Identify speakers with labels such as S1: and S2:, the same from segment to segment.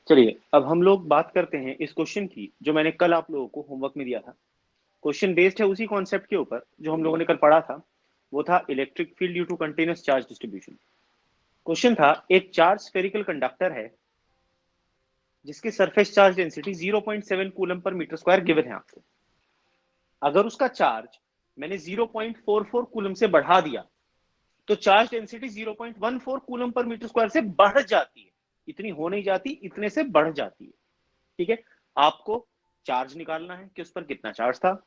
S1: चलिए अब हम लोग बात करते हैं इस क्वेश्चन की जो मैंने कल आप लोगों को होमवर्क में दिया था। क्वेश्चन बेस्ड है उसी कॉन्सेप्ट के ऊपर जो हम लोगों ने कल पढ़ा था। वो था electric field due to continuous charge distribution. Question था एक चार्ज स्फेरिकल कंडक्टर है जिसकी surface charge density 0.7 coulomb per metre square given है आपको। अगर उसका चार्ज मैंने 0.44 कूलम से बढ़ा दिया तो charge density 0.14 coulomb per metre square से बढ़ जाती है। इतनी हो नहीं जाती, इतने से बढ़ जाती है। ठीक है, आपको चार्ज निकालना है कि उस पर कितना चार्ज था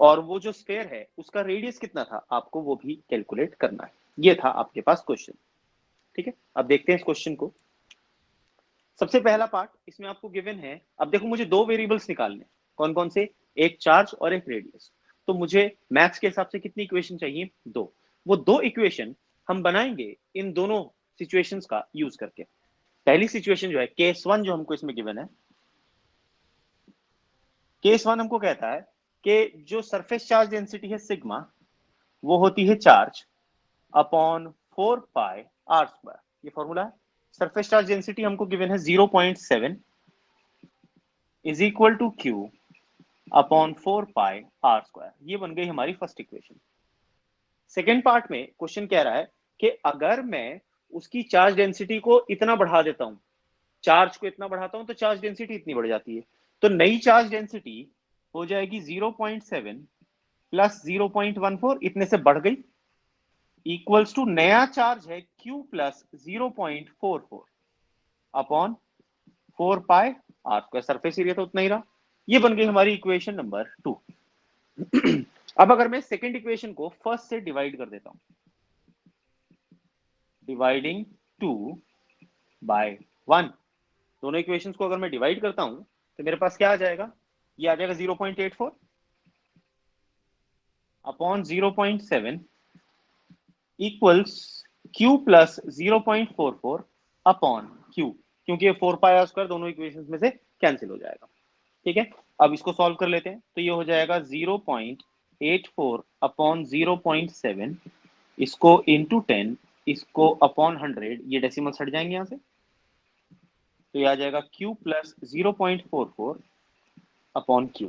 S1: और वो जो स्फेयर है उसका रेडियस कितना था, आपको वो भी कैलकुलेट करना है। ये था आपके पास क्वेश्चन। ठीक है, अब देखते हैं इस क्वेश्चन को। सबसे पहला पार्ट इसमें आपको गिवन है। अब देखो मुझे दो वेरिएबल्स निकालने, कौन कौन से, एक चार्ज और एक रेडियस। तो मुझे मैथ्स के हिसाब से कितनी इक्वेशन चाहिए, दो। वो दो इक्वेशन हम बनाएंगे इन दोनों सिचुएशंस का यूज करके। पहली सिचुएशन जो है केस वन जो हमको इसमें गिवन है, केस वन हमको कहता है कि जो सरफेस चार्ज डेंसिटी है सिग्मा वो होती है charge upon 4 pi r square. ये फॉर्मूला है। सरफेस चार्ज डेंसिटी हमको गिवन है 0.7 is equal to q upon 4 pi r square. ये बन गई हमारी फर्स्ट इक्वेशन। सेकेंड पार्ट में क्वेश्चन कह रहा है कि अगर मैं उसकी चार्ज डेंसिटी को इतना बढ़ा देता हूं, चार्ज को इतना बढ़ाता हूं तो चार्ज डेंसिटी इतनी बढ़ जाती है। तो नई चार्ज डेंसिटी हो जाएगी 0.7 प्लस 0.14, इतने से बढ़ गई, इक्वल्स टू नया चार्ज है Q plus 0.44 upon 4 pi r square. Surface area तो उतना ही रहा। ये बन गई हमारी इक्वेशन नंबर 2। अब अगर मैं सेकेंड इक्वेशन को फर्स्ट से डिवाइड कर देता हूं, डिवाइडिंग 2 बाय 1, दोनों इक्वेशंस को अगर मैं डिवाइड करता हूं तो मेरे पास क्या आ जाएगा, ये आ जाएगा 0.84 upon 0.7 equals Q plus 0.44 upon Q, क्योंकि ये 4 पाई आर स्क्वायर दोनों इक्वेशंस में से कैंसिल हो जाएगा। ठीक है, अब इसको सॉल्व कर लेते हैं। तो ये हो जाएगा 0.84 अपॉन 0.7, इसको इंटू 10, इसको अपॉन 100, ये डेसिमल्स हट जाएंगे यहाँ से। तो ये आ जाएगा Q प्लस 0.44 अपॉन Q।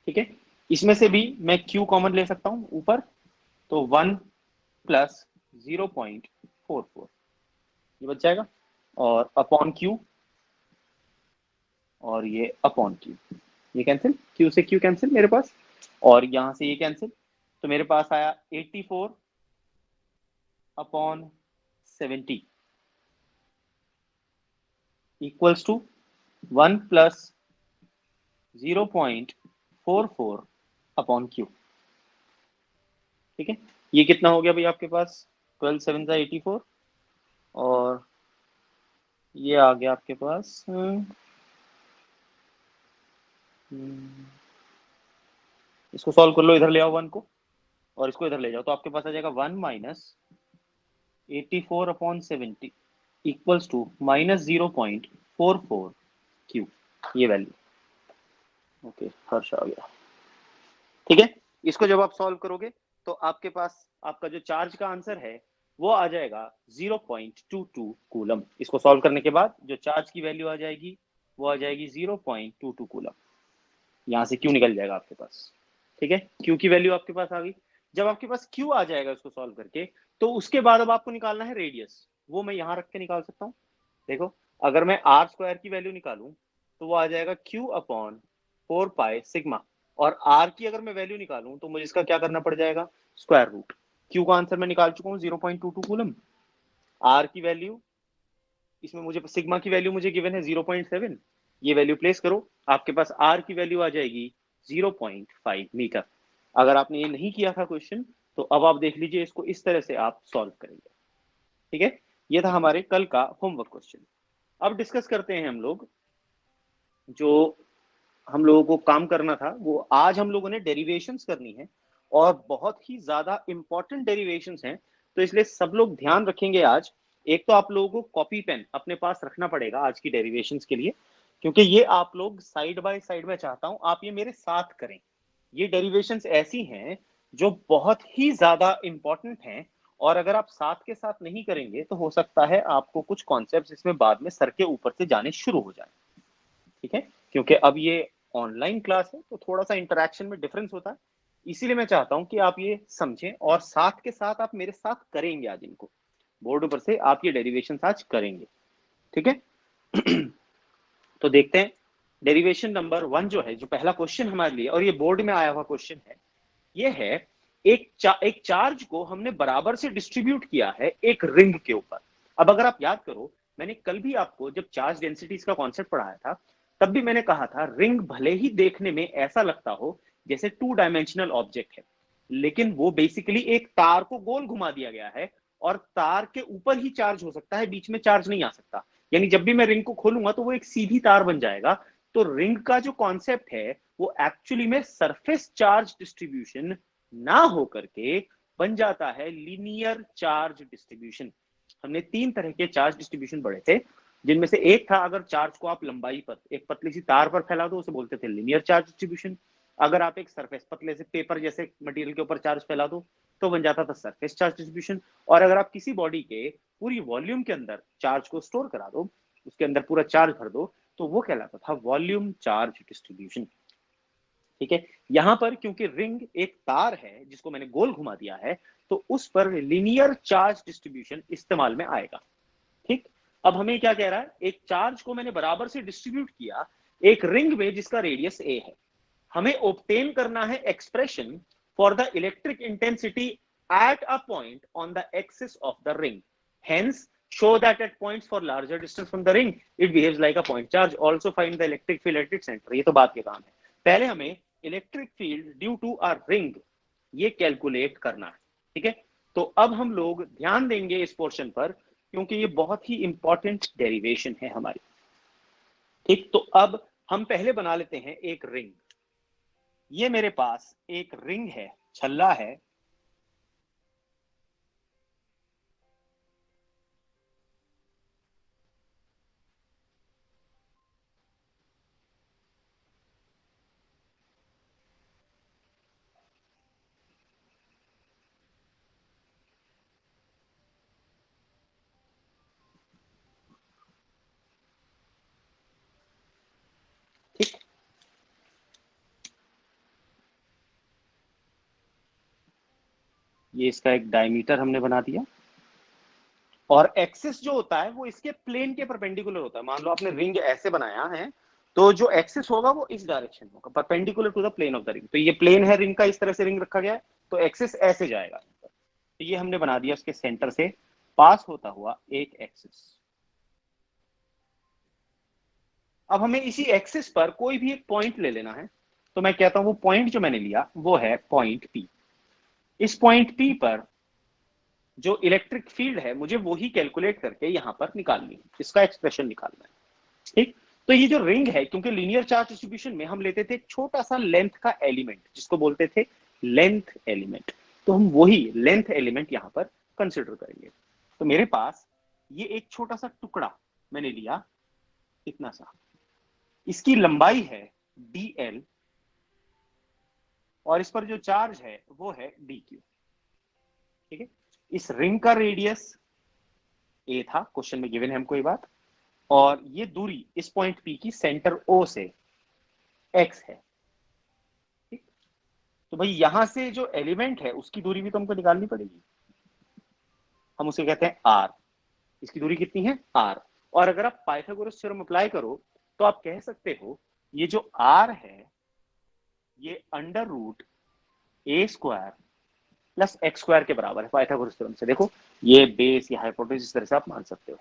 S1: ठीक है, इसमें से भी मैं Q कॉमन ले सकता हूं ऊपर, तो 1 प्लस 0.44 ये बच जाएगा, और अपॉन Q, और ये अपॉन Q, ये कैंसिल, Q से Q कैंसिल मेरे पास, और यहां से ये कैंसिल। तो मेरे पास आया 84 upon 70 equals to 1 plus 0.44 upon Q। ठीक है, ये कितना हो गया भाई आपके पास, 12 7 का 84, और ये आ गया आपके पास इसको सॉल्व कर लो, इधर ले आओ 1 को और इसको इधर ले जाओ, तो आपके पास आ जाएगा 1 minus 84 upon 70 equals to minus 0.44 Q, ये वैल्यू। ओके, हर्ष आ गया। ठीक है, इसको जब आप सॉल्व करोगे तो आपके पास आपका जो चार्ज का आंसर है वो आ जाएगा 0.22 कूलम। इसको सॉल्व करने के बाद जो चार्ज की वैल्यू आ जाएगी वो आ जाएगी 0.22 कूलम। यहां से Q निकल जाएगा आपके पास। ठीक है, Q की वैल्यू आपके पास आ गई। जब आपके पास Q आ जाएगा इसको सॉल्व करके, तो उसके बाद अब आपको निकालना है रेडियस। वो मैं यहां रख के निकाल सकता हूं। देखो, अगर मैं आर स्क्वायर की वैल्यू निकालूं तो वो आ जाएगा Q अपॉन 4 पाई सिग्मा, और आर की अगर मैं वैल्यू निकालूं तो मुझे इसका क्या करना पड़ जाएगा, स्क्वायर रूट। Q का आंसर मैं निकाल चुका हूं 0.22 कूलम। आर की वैल्यू, इसमें मुझे सिग्मा की वैल्यू मुझे गिवन है 0.7, ये वैल्यू प्लेस करो, आपके पास आर की वैल्यू आ जाएगी 0.5 मीटर। अगर आपने ये नहीं किया था क्वेश्चन, तो अब आप देख लीजिए, इसको इस तरह से आप सॉल्व करेंगे। ठीक है, ये था हमारे कल का होमवर्क क्वेश्चन। अब डिस्कस करते हैं हम लोग, जो हम लोगों को काम करना था वो आज हम लोगों ने डेरिवेशंस करनी है, और बहुत ही ज्यादा इंपॉर्टेंट डेरिवेशंस हैं। तो इसलिए सब लोग ध्यान रखेंगे आज। एक तो आप लोगों को कॉपी पेन अपने पास रखना पड़ेगा आज की डेरिवेशंस के लिए, क्योंकि ये आप लोग साइड बाय साइड में चाहता हूं आप ये मेरे साथ करें। ये डेरिवेशंस ऐसी हैं जो बहुत ही ज्यादा इंपॉर्टेंट हैं, और अगर आप साथ के साथ नहीं करेंगे तो हो सकता है आपको कुछ कॉन्सेप्ट्स इसमें बाद में सर के ऊपर से जाने शुरू हो जाए। ठीक है, क्योंकि अब ये ऑनलाइन क्लास है तो थोड़ा सा इंटरेक्शन में डिफरेंस होता है, इसीलिए मैं चाहता हूं कि आप ये समझें और साथ के साथ आप मेरे साथ करेंगे आज इनको, बोर्ड पर से आप ये डेरिवेशन आज करेंगे। ठीक है तो देखते हैं डेरिवेशन नंबर 1 जो है, जो पहला क्वेश्चन हमारे लिए और ये बोर्ड में आया हुआ क्वेश्चन है, ये है एक चार्ज को हमने बराबर से डिस्ट्रीब्यूट किया है एक रिंग के ऊपर। अब अगर आप याद करो, मैंने कल भी आपको जब चार्ज डेंसिटीज का कॉन्सेप्ट पढ़ाया था, तब भी मैंने कहा था रिंग भले ही देखने में ऐसा लगता हो जैसे 2 डायमेंशनल ऑब्जेक्ट है, लेकिन वो बेसिकली एक तार को गोल घुमा दिया गया है और तार के ऊपर ही चार्ज हो सकता है, बीच में चार्ज नहीं आ सकता। यानी जब भी मैं रिंग को खोलूंगा तो वो एक सीधी तार बन जाएगा। तो रिंग का जो कॉन्सेप्ट है वो एक्चुअली में सरफेस चार्ज डिस्ट्रीब्यूशन ना हो करके बन जाता है लीनियर चार्ज डिस्ट्रीब्यूशन। हमने 3 तरह के चार्ज डिस्ट्रीब्यूशन पढ़े थे, जिनमें से एक था अगर चार्ज को आप लंबाई पर एक पतली सी तार पर फैला दो, उसे बोलते थे लीनियर चार्ज डिस्ट्रीब्यूशन। अगर आप एक सरफेस पतले से पेपर जैसे मटेरियल के ऊपर चार्ज फैला दो तो बन जाता था सरफेस चार्ज डिस्ट्रीब्यूशन। और अगर आप किसी बॉडी के पूरी वॉल्यूम के अंदर चार्ज को स्टोर करा दो, उसके अंदर पूरा चार्ज भर दो, तो वो कहलाता था वॉल्यूम चार्ज डिस्ट्रीब्यूशन। ठीक है, यहां पर क्योंकि रिंग एक तार है जिसको मैंने गोल घुमा दिया है, तो उस पर लीनियर चार्ज डिस्ट्रीब्यूशन इस्तेमाल में आएगा। ठीक, अब हमें क्या कह रहा है, एक चार्ज को मैंने बराबर से डिस्ट्रीब्यूट किया एक रिंग में जिसका रेडियस ए है। हमें ऑब्टेन करना है expression for the electric intensity at a point on the axis of the ring. Hence show that at points for larger distance from the ring it behaves like a point charge. Also find the electric field at its center. ये तो बात के काम है। पहले हमें electric field due to a ring ये calculate करना है। ठीक है, तो अब हम लोग ध्यान देंगे इस पोर्शन पर, क्योंकि ये बहुत ही इंपॉर्टेंट डेरिवेशन है हमारी। ठीक, तो अब हम पहले बना लेते हैं एक रिंग। ये मेरे पास एक रिंग है, छल्ला है, ठीक, ये इसका एक डायमीटर हमने बना दिया और एक्सिस जो होता है वो इसके प्लेन के परपेंडिकुलर होता है। मान लो आपने रिंग ऐसे बनाया है तो जो एक्सिस होगा वो इस डायरेक्शन में होगा, perpendicular to the plane of the ring. तो ये प्लेन है रिंग का, इस तरह से रिंग रखा गया है तो एक्सिस ऐसे जाएगा। तो ये हमने बना दिया उसके सेंटर से पास होता हुआ एक एक्सिस। अब हमें इसी एक्सिस पर कोई भी एक पॉइंट ले लेना है, तो मैं कहता हूं वो पॉइंट जो मैंने लिया वो है पॉइंट पी। इस पॉइंट पी पर जो इलेक्ट्रिक फील्ड है मुझे वो ही कैलकुलेट करके यहां पर निकालनी है, इसका एक्सप्रेशन निकालना है। ठीक, तो ये जो रिंग है, क्योंकि लीनियर चार्ज डिस्ट्रीब्यूशन में हम लेते थे एक छोटा सा लेंथ का एलिमेंट जिसको बोलते थे लेंथ एलिमेंट, तो हम वही लेंथ एलिमेंट यहां पर कंसिडर करेंगे। तो मेरे पास ये एक छोटा सा टुकड़ा मैंने लिया, इतना सा, इसकी लंबाई है dl और इस पर जो चार्ज है वो है dq। ठीक है, इस रिंग का रेडियस a था, क्वेश्चन में गिवन है हमको ये बात, और ये दूरी इस पॉइंट P की सेंटर O से x है। ठीक, तो भाई यहां से जो एलिमेंट है उसकी दूरी भी तो हमको निकालनी पड़ेगी, हम उसे कहते हैं r। इसकी दूरी कितनी है r, और अगर आप पाइथागोरस थ्योरम अप्लाई करो तो आप कह सकते हो ये जो r है ये under root a square plus x square के बराबर है पाइथागोरस थ्योरम से। देखो ये बेस या हाइपोटेनस इस तरह से आप मान सकते हो।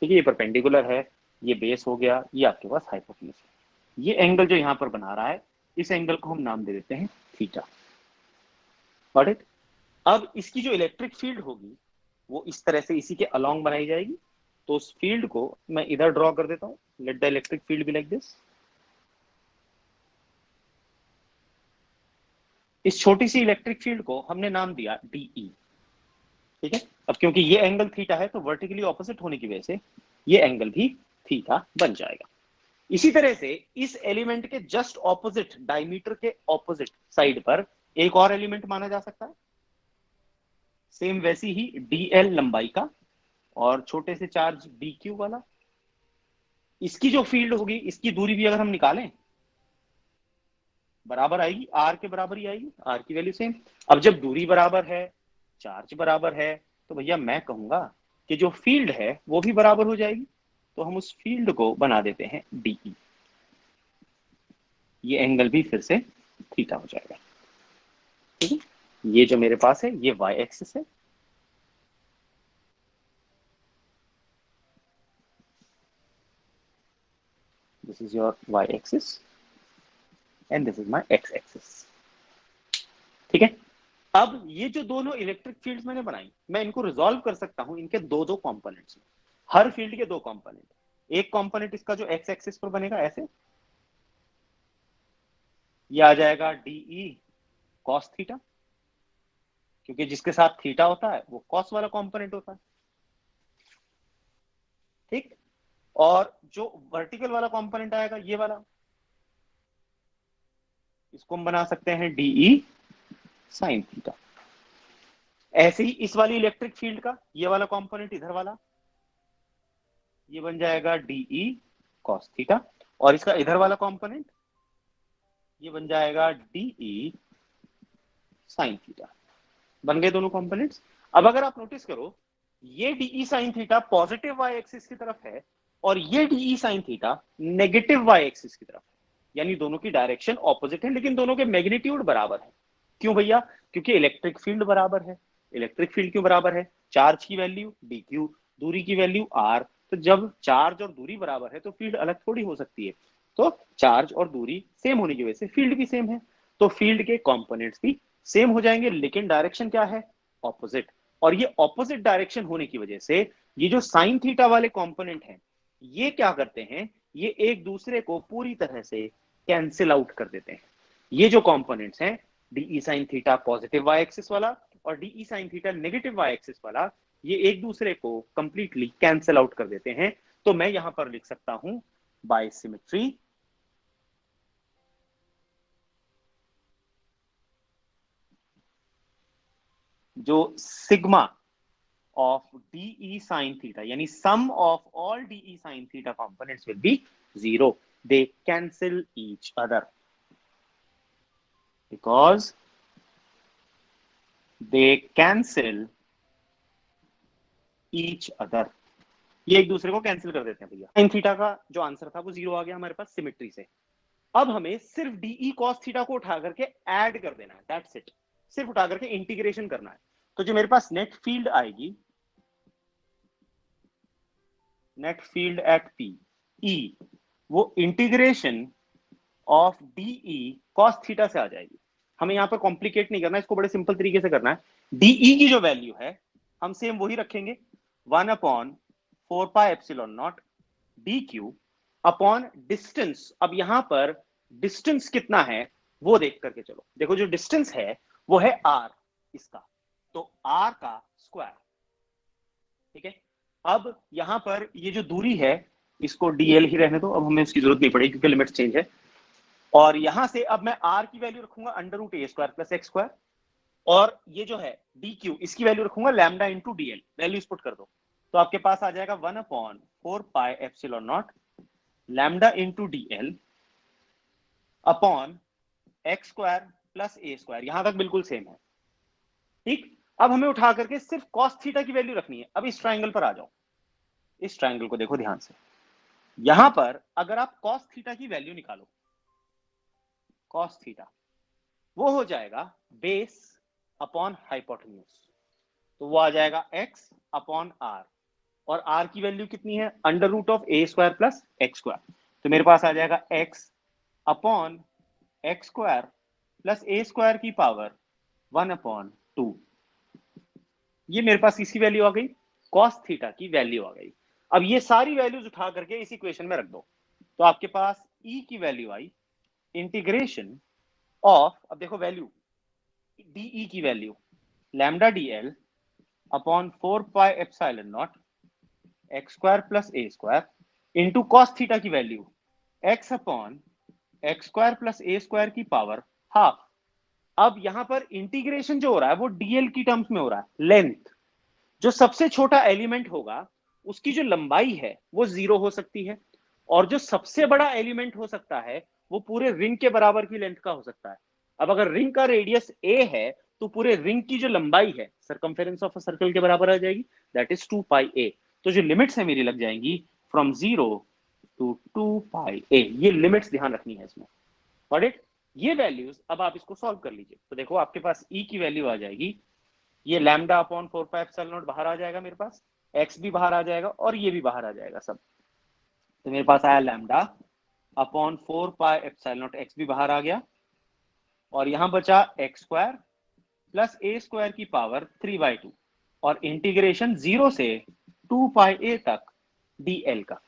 S1: ठीक है, ये परपेंडिकुलर है, ये बेस हो गया, ये आपके पास हाइपोटेनस है। ये एंगल जो यहां पर बना रहा है इस एंगल को हम नाम दे देते हैं थीटा। Got it. अब इसकी जो इलेक्ट्रिक फील्ड होगी वो इस तरह से इसी के अलोंग बनाई जाएगी। तो उस फील्ड को मैं इधर ड्रॉ कर देता हूं, let the electric field be like this. इस छोटी सी इलेक्ट्रिक फील्ड को हमने नाम दिया डीई। ठीक है, अब क्योंकि ये एंगल थीटा है तो वर्टिकली ऑपोजिट होने की वजह से ये एंगल भी थीटा बन जाएगा। इसी तरह से इस एलिमेंट के जस्ट ऑपोजिट, डायमीटर के ऑपोजिट साइड पर एक और एलिमेंट माना जा सकता है, सेम वैसी ही dl लंबाई का और छोटे से चार्ज dq वाला, इसकी जो फील्ड होगी, इसकी दूरी भी अगर हम निकालें बराबर आएगी, r के बराबर ही आएगी, r की वैल्यू सेम। अब जब दूरी बराबर है, चार्ज बराबर है, तो भैया मैं कहूंगा कि जो फील्ड है वो भी बराबर हो जाएगी। तो हम उस फील्ड को बना देते हैं DE। ये एंगल भी फिर से थीटा हो जाएगा। ठीक है, ये जो मेरे पास है ये y एक्सिस है, this is your y axis and this is my x axis. ठीक है, अब ये जो दोनों इलेक्ट्रिक फील्ड्स मैंने बनाई, मैं इनको रिजॉल्व कर सकता हूं इनके दो दो कंपोनेंट्स में। हर फील्ड के दो कंपोनेंट, एक कंपोनेंट इसका जो x एक्सिस पर बनेगा ऐसे, ये आ जाएगा DE cos थीटा, क्योंकि जिसके साथ थीटा होता है वो cos वाला कंपोनेंट होता है। ठीक, और जो वर्टिकल वाला कंपोनेंट आएगा ये वाला, इसको हम बना सकते हैं DE sin थीटा। ऐसे ही इस वाली इलेक्ट्रिक फील्ड का ये वाला कंपोनेंट इधर वाला, ये बन जाएगा DE cos थीटा, और इसका इधर वाला कंपोनेंट ये बन जाएगा DE sin थीटा। बन गए दोनों कंपोनेंट्स। अब अगर आप नोटिस करो, ये DE sin theta positive y axis की तरफ है और ये DE sin theta negative y axis की तरफ है, यानी दोनों की डायरेक्शन ऑपोजिट है, लेकिन दोनों के मैग्नीट्यूड बराबर है। क्यों भैया? क्योंकि इलेक्ट्रिक फील्ड बराबर है। इलेक्ट्रिक फील्ड क्यों बराबर है? चार्ज की वैल्यू dq, दूरी की वैल्यू r। तो जब चार्ज और दूरी बराबर है तो फील्ड अलग थोड़ी हो सकती है। तो चार्ज और दूरी सेम होने की वजह से फील्ड भी सेम है, तो फील्ड के कंपोनेंट्स भी सेम हो जाएंगे, लेकिन डायरेक्शन क्या है? ऑपोजिट। और ये ऑपोजिट डायरेक्शन होने की वजह से ये जो साइन थीटा वाले कंपोनेंट हैं, ये क्या करते हैं? ये एक दूसरे को पूरी तरह से कैंसिल आउट कर देते हैं। ये जो कंपोनेंट्स हैं, DE sin theta positive y axis वाला और DE sin theta negative y axis वाला, ये एक दूसरे को कंप्लीटली कैंसिल आउट कर देते हैं। तो मैं यहां पर लिख सकता हूं बाय सिमेट्री जो sigma of DE sin theta, yani sum of all DE sin theta components will be 0. They cancel each other because they cancel each other. ये एक दूसरे को कैंसिल कर देते हैं भैया। sin थीटा का जो आंसर था वो 0 आ गया हमारे पास सिमेट्री से। अब हमें सिर्फ DE cos थीटा को उठा करके ऐड कर देना है, दैट्स इट। सिर्फ उठा करके इंटीग्रेशन करना है। तो जो मेरे पास नेट फील्ड आएगी, net field eight P E, वो integration of DE cos theta से आ जाएगी। हमें यहां पर कॉम्प्लिकेट नहीं करना, इसको बड़े सिंपल तरीके से करना है। DE की जो वैल्यू है हम सेम वही रखेंगे, 1/4πε0 dq अपॉन डिस्टेंस। अब यहां पर डिस्टेंस कितना है वो देख करके चलो। देखो जो डिस्टेंस है वो है r इसका, तो r का स्क्वायर। ठीक है, अब यहां पर ये जो दूरी है इसको dl ही रहने दो, अब हमें उसकी जरूरत नहीं पड़ेगी क्योंकि लिमिट चेंज है। और यहां से अब मैं r की वैल्यू रखूंगा √a² प्लस x स्क्वायर, और ये जो है dq इसकी वैल्यू रखूंगा lambda into dl, values put कर दो। तो आपके पास आ जाएगा 1/4πε0 lambda into dl upon x square plus a square. यहां तक बिल्कुल सेम है। ठीक, अब हमें उठा करके सिर्फ cos थीटा की वैल्यू रखनी है। अब इस ट्राइंगल पर आ जाओ, इस ट्राइंगल को देखो ध्यान से। यहां पर अगर आप cos थीटा की वैल्यू निकालो, cos थीटा वो हो जाएगा बेस अपॉन हाइपोटेन्यूज, तो वो आ जाएगा x अपॉन r, और r की वैल्यू कितनी है? √a² plus x square. तो मेरे पास आ जाएगा x upon x square plus a square की पावर 1/2। ये मेरे पास किसकी वैल्यू आ गई? cos थीटा की वैल्यू आ गई। अब ये सारी वैल्यूज उठा करके इस इक्वेशन में रख दो, तो आपके पास e की वैल्यू आई इंटीग्रेशन ऑफ, अब देखो वैल्यू DE की value lambda dl upon 4πε0 x square plus a square into cos theta की value x upon x square plus a square की पावर हाफ। अब यहां पर इंटीग्रेशन जो हो रहा है वो डीएल की टर्म्स में हो रहा है। लेंथ, जो सबसे छोटा एलिमेंट होगा उसकी जो लंबाई है वो 0 हो सकती है, और जो सबसे बड़ा एलिमेंट हो सकता है वो पूरे रिंग के बराबर की लेंथ का हो सकता है। अब अगर रिंग का रेडियस ए है तो पूरे रिंग की जो लंबाई है सरकमफेरेंस ऑफ अ सर्कल के बराबर आ जाएगी, दैट इज 2 पाई ए। तो जो लिमिट्स है मेरी लग जाएंगी फ्रॉम 0 टू 2 पाई ए। ये लिमिट्स ध्यान रखनी है इसमें। Got it? ये वैल्यूज अब आप इसको सॉल्व कर लीजिए। तो देखो आपके पास ई की वैल्यू आ जाएगी, ये lambda upon 4 pi epsilon not बाहर आ जाएगा मेरे पास, एक्स भी बाहर आ जाएगा और ये भी बाहर आ जाएगा सब। तो मेरे पास आया lambda upon 4 pi epsilon not, x भी बाहर आ गया, और यहां बचा x square plus A square की पावर 3/2, और इंटीग्रेशन 0 से 2 पाई ए तक डीएल का।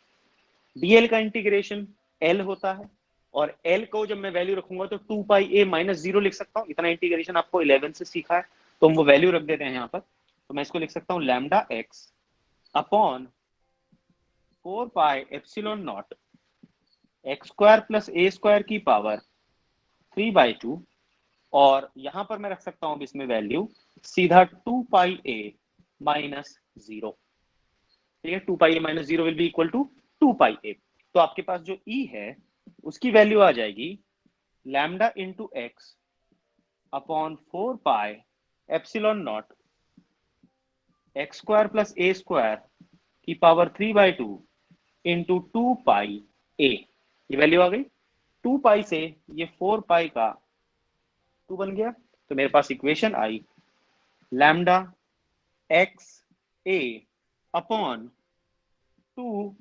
S1: डीएल का इंटीग्रेशन एल होता है, और एल को जब मैं वैल्यू रखूंगा तो 2 पाई ए माइनस 0 लिख सकता हूं। इतना इंटीग्रेशन आपको 11 से सीखा है, तो हम वो वैल्यू रख देते हैं यहाँ पर। तो मैं इसको लिख सकता हूँ lambda x upon 4 pi epsilon not x square plus A square की पावर 3/2, और यहां पर मैं रख सकता हूं इसमें वैल्यू सीधा 2 पाई ए माइनस 0। ठीक है, 2 pi A minus 0 will be equal to 2 pi A. तो आपके पास जो ई है उसकी वैल्यू आ जाएगी lambda into x upon 4 pi epsilon not x square plus A square की पावर 3/2 इंटू 2 पाई ए। ये वैल्यू आ गई। 2 पाई से ये 4 पाई का 2 बन गया। तो मेरे पास इक्वेशन आई lambda x A upon 2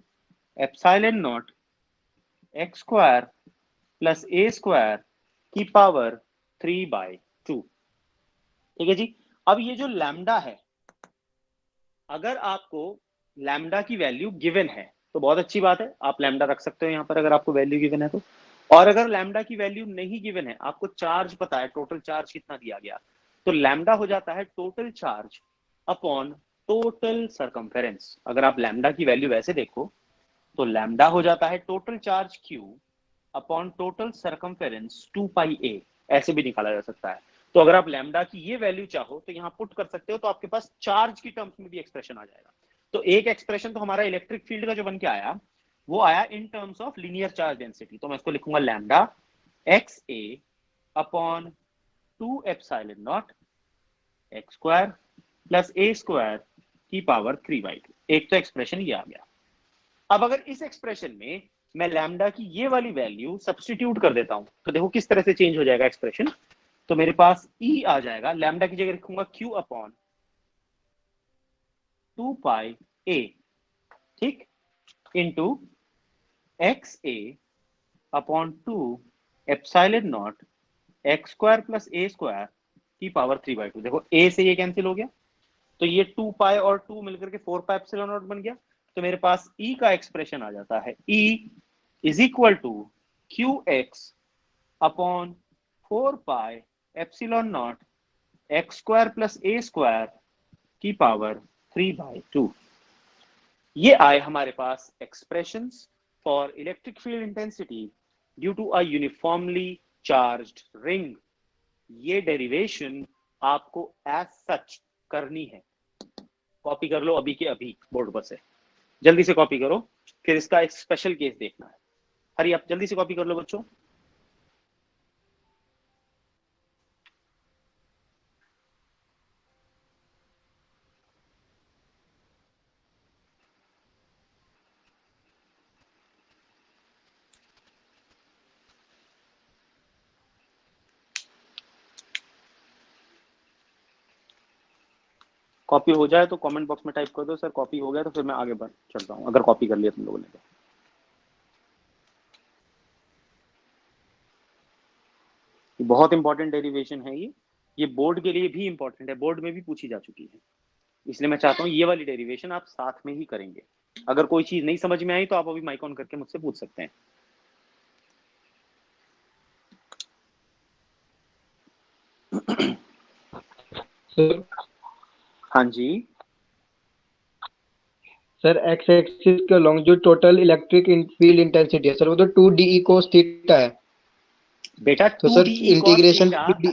S1: epsilon not x square plus A square की पावर 3/2। ठीक है जी। अब ये जो लैम्डा है, अगर आपको लैम्डा की वैल्यू गिवन है तो बहुत अच्छी बात है, आप लैम्डा रख सकते हो यहाँ पर अगर आपको वैल्यू गिवन है तो। और अगर लैम्डा की वैल्यू नहीं गिवन है, आपको चार्ज पता है टोटल चार्ज कितना दिया गया, तो लैम्डा हो जाता है total charge upon total circumference. अगर आप लैम्डा की वैल्यू वैसे देखो तो लैम्डा हो जाता है total charge Q upon total circumference 2 pi ए। ऐसे भी निकाला जा सकता है। तो अगर आप लैम्डा की ये वैल्यू चाहो तो यहाँ पुट कर सकते हो, तो आपके पास चार्ज की टर्म्स में भी एक्सप्रेशन आ जाएगा। तो एक एक्सप्रेशन तो हमारा इलेक्ट्रिक फील्ड का जो बन के आया वो आया इन terms of linear charge density. तो मैं इसको लिखूंगा lambda x A upon 2 epsilon not x square plus A square की पावर 3/2। एक तो एक्सप्रेशन ये आ गया। अब अगर इस एक्सप्रेशन में मैं लैम्डा की ये वाली वैल्यू सब्स्टिट्यूट कर देता हूं तो देखो किस तरह से चेंज हो जाएगा एक्सप्रेशन। तो मेरे पास ई आ जाएगा, लैम्डा की जगह लिखूंगा क्यू अपॉन 2 पाई ए, ठीक, into x A upon 2 epsilon not x square plus A square की पावर 3/2। देखो ए से ये कैंसिल हो गया, तो ये 2 पाई और 2 मिलकर के 4 पाई एप्सिलॉन नॉट बन गया। तो मेरे पास ई का एक्सप्रेशन आ जाता है E is equal to Q x upon 4 pi epsilon not x square plus A square की पावर 3/2। ये आए हमारे पास expressions for electric field intensity due to a uniformly charged ring. ये डेरिवेशन आपको एज सच करनी है। कॉपी कर लो अभी के अभी बोर्ड पर से, जल्दी से कॉपी करो, फिर इसका एक स्पेशल केस देखना है। हरी आप जल्दी से कॉपी कर लो बच्चों। कॉपी हो जाए तो कमेंट बॉक्स में टाइप कर दो सर कॉपी हो गया, तो फिर मैं आगे बढ़ चलता हूँ अगर कॉपी कर लिया तुम लोगों ने तो। बहुत इंपॉर्टेंट डेरिवेशन है ये बोर्ड के लिए भी इंपॉर्टेंट है, बोर्ड में भी पूछी जा चुकी है। इसलिए मैं चाहता हूँ ये वाली डेरिवेशन आप साथ में ही करेंगे। अगर कोई चीज नहीं समझ में आई तो आप अभी माइक ऑन करके मुझसे पूछ सकते हैं।
S2: सर
S1: हाँ जी
S2: सर एक्स एक्सिस के अलॉन्ग जो टोटल इलेक्ट्रिक फील्ड इंटेंसिटी है सर वो तो 2 DE cos थीटा है।
S1: बेटा,
S2: तो
S1: 2
S2: sir
S1: DE cos
S2: integration
S1: theta,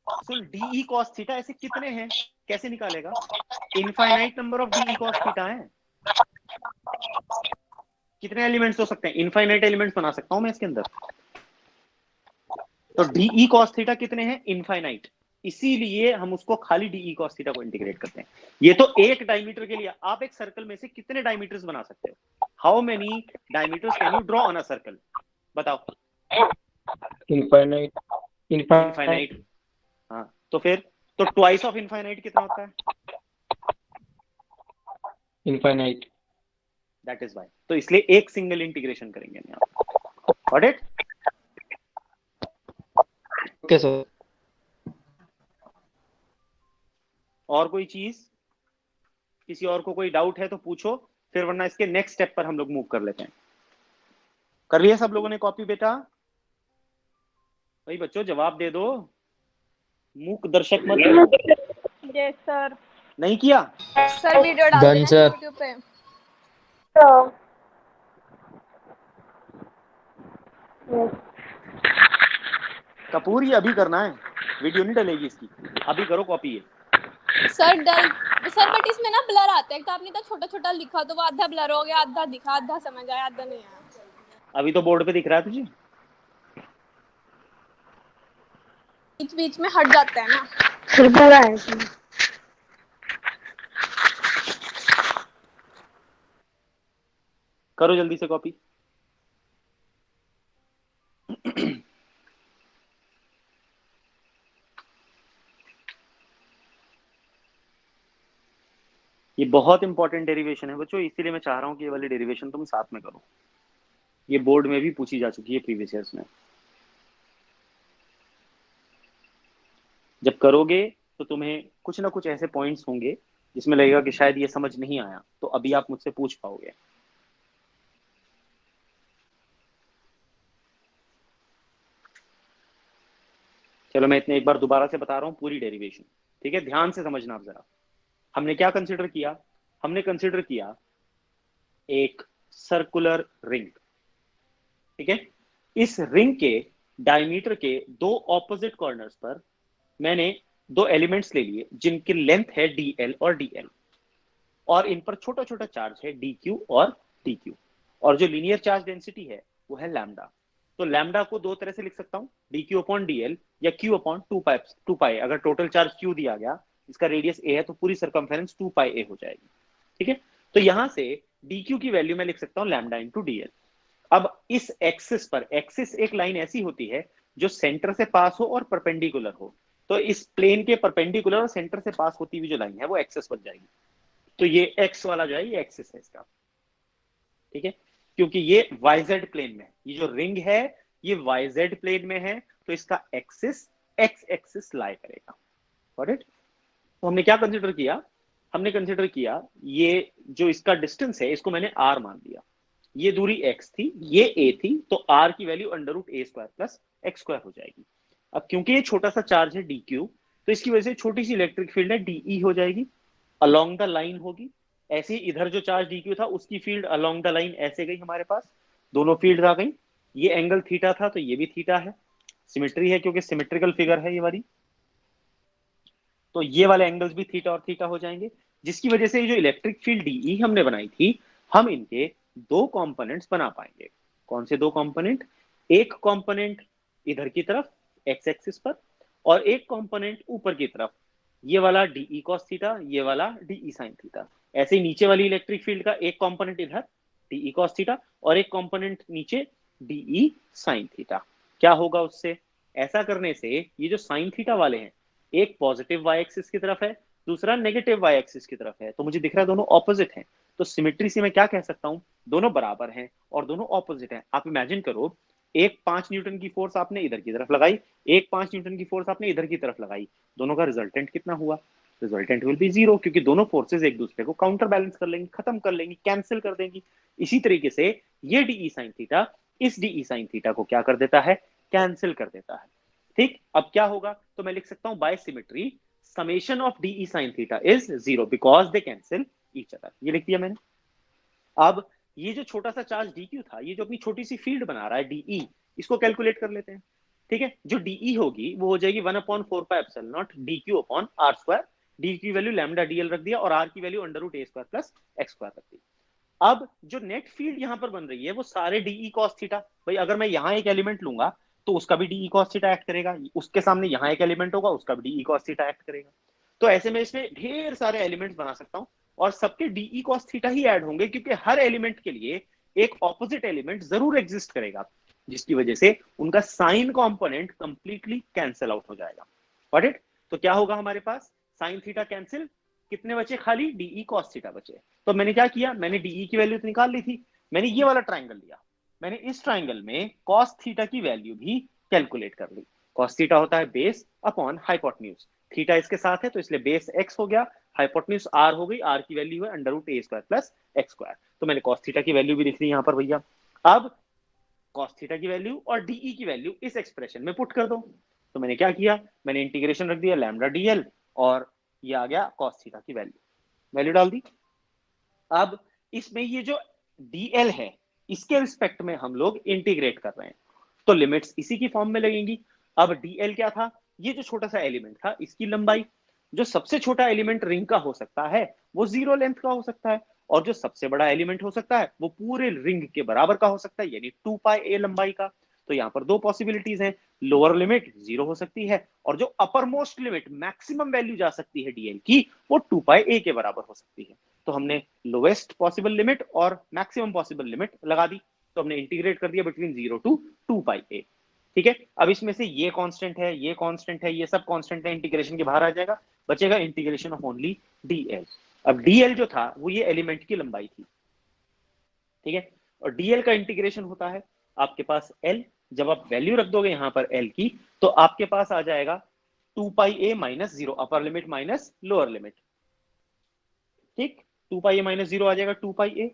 S1: सुन, डीई कॉस थीटा ऐसे कितने हैं, कैसे निकालेगा? Infinite number of DE cos theta है। कितने एलिमेंट्स हो सकते हैं? इनफाइनाइट एलिमेंट्स बना सकता हूं मैं इसके अंदर। तो डीई कॉस थीटा कितने हैं? इनफाइनाइट। इसीलिए हम उसको खाली डीई कॉस थीटा को इंटीग्रेट करते हैं। ये तो एक डायमीटर के लिए। आप एक सर्कल में से कितने डायमीटर्स बना सकते हो? How many diameters can you draw on a circle? बताओ।
S2: इनफाइनाइट।
S1: इनफाइनाइट। हाँ, तो फिर तो ट्वाइस ऑफ इनफाइनाइट कितना होता है?
S2: इनफाइनाइट।
S1: That is why. तो इसलिए एक सिंगल इंटीग्रेशन करेंगे हम यहाँ। Got it?
S2: Okay sir.
S1: और कोई चीज, किसी और को कोई डाउट है तो पूछो, फिर वरना इसके नेक्स्ट स्टेप पर हम लोग मूव कर लेते हैं। कर लिया सब लोगों ने कॉपी बेटा? भाई बच्चों जवाब दे दो, मूक दर्शक मत।
S3: Yes sir.
S1: नहीं किया?
S3: सर वीडियो डाल
S4: डन
S3: देना
S4: सर।
S3: यूट्यूब पे।
S1: कपूर ये अभी करना है, वीडियो नहीं डलेगी इसकी, अभी करो कॉपी ये।
S3: सर सर बट इसमें ना ब्लर आता है, तो आपने तो छोटा छोटा लिखा तो वो आधा ब्लर हो गया, आधा दिखा, आधा समझ आया, आधा नहीं आया।
S1: अभी तो बोर्ड पे दिख रहा है तुझे।
S3: बीच बीच में हट जाता है ना।
S5: फिर पूरा है इसमें।
S1: करो जल्दी से कॉपी। ये बहुत इंपॉर्टेंट डेरिवेशन है बच्चों, इसीलिए मैं चाह रहा हूं कि ये वाली डेरिवेशन तुम साथ में करो। ये बोर्ड में भी पूछी जा चुकी है प्रीवियस ईयर्स में। जब करोगे तो तुम्हें कुछ ना कुछ ऐसे पॉइंट्स होंगे जिसमें लगेगा कि शायद ये समझ नहीं आया, तो अभी आप मुझसे पूछ पाओगे। चलो मैं इतने एक बार दोबारा से बता रहा हूं पूरी डेरिवेशन, ठीक है? ध्यान से समझना आप जरा। हमने क्या कंसिडर किया? हमने कंसिडर किया एक सर्कुलर रिंग, ठीक है? इस रिंग के डायमीटर के दो ऑपोजिट कॉर्नर्स पर मैंने दो एलिमेंट्स ले लिए जिनकी लेंथ है dl और dl, और इन पर छोटा छोटा चार्ज है dq और dq, और जो लीनियर चार्ज डेंसिटी है वो है लैम्डा। तो लैम्डा को दो तरह से लिख सकता हूं, dq अपॉन dl या q अपॉन 2 पाई। अगर टोटल चार्ज q दिया गया, इसका रेडियस a है, तो पूरी सरकमफेरेंस 2 पाई a हो जाएगी, ठीक है? तो यहां से dq की वैल्यू मैं लिख सकता हूं लैम्डा इंटू dl। अब इस एक्सिस पर, एक्सिस एक लाइन ऐसी होती है जो सेंटर से पास हो और परपेंडिकुलर हो, तो इस प्लेन के परपेंडिकुलर और सेंटर से पास होती हुई जो लाइन है वो एक्सिस बन जाएगी। तो ये एक्स वाला जो है ये एक्सिस है इसका, ठीक है? क्योंकि ये वाईजेड प्लेन में है, ये जो रिंग है ये वाईजेड प्लेन में है, तो इसका एक्सिस एक्स एक्सिस लाई करेगा। Got it? तो हमने क्या कंसिडर किया? हमने कंसिडर किया ये जो इसका डिस्टेंस है इसको मैंने r मान दिया। ये दूरी x थी, ये a थी, तो r की value under root a square plus x square हो जाएगी। अब क्योंकि ये छोटा सा चार्ज है dq, तो इसकी वजह से छोटी सी इलेक्ट्रिक फील्ड है de हो जाएगी, अलोंग द लाइन होगी। ऐसे ही इधर जो चार्ज dq था उसकी फील्ड अलोंग द लाइन ऐसे गई हमारे पास, दोनों फील्ड आ गई। ये एंगल थीटा था तो ये भी थीटा है, सिमेट्री है क्योंकि सिमेट्रिकल फिगर है ये वाली, तो ये वाले एंगल्स भी थीटा और थीटा हो जाएंगे, जिसकी वजह से ये जो इलेक्ट्रिक फील्ड डीई हमने बनाई थी, हम इनके दो कंपोनेंट्स बना पाएंगे। कौन से दो कंपोनेंट? एक कंपोनेंट इधर की तरफ एक्स एक्सिस पर, और एक कंपोनेंट ऊपर की तरफ, ये वाला डीई कॉस थीटा, ये वाला डीई साइन थीटा। ऐसे ही नीचे वाली इलेक्ट्रिक फील्ड का एक कंपोनेंट इधर डीई कॉस थीटा और एक कंपोनेंट नीचे डीई साइन थीटा। क्या होगा उससे? ऐसा करने से ये जो साइन थीटा वाले हैं, एक पॉजिटिव वाई एक्सिस की तरफ है, दूसरा नेगेटिव वाई एक्सिस की तरफ है, तो मुझे दिख रहा है दोनों ऑपोजिट हैं। तो सिमेट्री से मैं क्या कह सकता हूं? दोनों बराबर हैं और दोनों ऑपोजिट हैं। आप इमेजिन करो, एक 5 न्यूटन की फोर्स आपने इधर की तरफ लगाई, एक 5 न्यूटन की फोर्स आपने इधर की तरफ लगाई, दोनों का रिजल्टेंट कितना हुआ? रिजल्टेंट विल बी 0, क्योंकि दोनों फोर्सेज एक दूसरे को काउंटर बैलेंस कर लेंगी, खत्म कर लेंगी, कैंसिल कर देंगी। इसी तरीके से ये डीई साइन थीटा इस डीई साइन थीटा को क्या कर देता है? कैंसिल कर देता है। ठीक, अब क्या होगा? तो मैं लिख सकता हूं by symmetry summation of dE sine theta is 0 because they cancel each other. ये लिख दिया मैंने। अब ये जो छोटा सा चार्ज dq था, ये जो अपनी छोटी सी फील्ड बना रहा है de, इसको कैलकुलेट कर लेते हैं। ठीक है, जो डीई होगी वो हो जाएगी 1/4πε0 dq/r²। डी की वैल्यू लैम्डा डीएल रख दिया और आर की वैल्यू √a² प्लस x² रख दी। अब जो नेट फील्ड यहां पर बन रही है वो सारे डीई कॉस थीटा। भाई अगर मैं यहां एक एलिमेंट लूंगा तो उसका भी डीई कॉस थीटा एक्ट करेगा, उसके सामने यहां एक एलिमेंट होगा उसका भी डीई कॉस थीटा एक्ट करेगा। तो ऐसे में इसमें ढेर सारे एलिमेंट्स बना सकता हूं और सबके डीई कॉस थीटा ही ऐड होंगे, क्योंकि हर एलिमेंट के लिए एक ऑपोजिट एलिमेंट जरूर एग्जिस्ट करेगा, जिसकी वजह से उनका sign component completely cancel out हो जाएगा। Got it? तो क्या होगा हमारे पास, साइन थीटा कैंसिल, कितने बचे खाली डीई कॉस थीटा बचे। तो मैंने क्या किया, मैंने डीई की वैल्यू तो निकाल ली थी, मैंने ये वाला ट्राइंगल लिया, मैंने इस ट्राइंगल में कॉस थीटा की वैल्यू भी कैलकुलेट कर ली। कॉस थीटा होता है बेस अपॉन हाइपोटेन्यूज, थीटा इसके साथ है तो इसलिए बेस एक्स हो गया, हाइपोटेन्यूज आर हो गई, आर की वैल्यू है √a² प्लस x²। तो मैंने कॉस थीटा की वैल्यू भी लिख ली यहां पर भैया। अब कॉस थीटा की वैल्यू और डीई की वैल्यू इस एक्सप्रेशन में पुट कर दो। तो मैंने क्या किया, मैंने इंटीग्रेशन रख दिया लैम्डा डीएल और ये आ गया कॉस थीटा की वैल्यू डाल दी। अब इसमें ये जो डीएल है इसके रिस्पेक्ट में हम लोग इंटीग्रेट कर रहे हैं, तो लिमिट्स इसी की फॉर्म में लगेंगी। अब डीएल क्या था, ये जो छोटा सा एलिमेंट था इसकी लंबाई, जो सबसे छोटा एलिमेंट रिंग का हो सकता है वो 0 लेंथ का हो सकता है, और जो सबसे बड़ा एलिमेंट हो सकता है वो पूरे रिंग के बराबर का हो सकता है, यानी 2πa लंबाई का। तो यहाँ पर दो पॉसिबिलिटीज हैं, लोअर लिमिट 0 हो सकती है और जो upper most limit maximum value जा सकती है डीएल की वो 2πa के बराबर हो सकती है। तो हमने लोवेस्ट पॉसिबल लिमिट और मैक्सिमम पॉसिबल लिमिट लगा दी, तो हमने इंटीग्रेट कर दिया बिटवीन 0 to 2πa। ठीक है, अब इसमें से ये कांस्टेंट है, ये कांस्टेंट है, ये सब कांस्टेंट है, इंटीग्रेशन के बाहर आ जाएगा, बचेगा इंटीग्रेशन ऑफ ओनली डीएल। अब डीएल जो था वो ये एलिमेंट की लंबाई थी, ठीक है, और डीएल का इंटीग्रेशन होता है आपके पास एल, जब आप वैल्यू रख दोगे यहां पर एल की तो आपके पास आ जाएगा 2πa माइनस 0, अपर लिमिट माइनस लोअर लिमिट। ठीक, 2πa माइनस 0 आ जाएगा 2πa।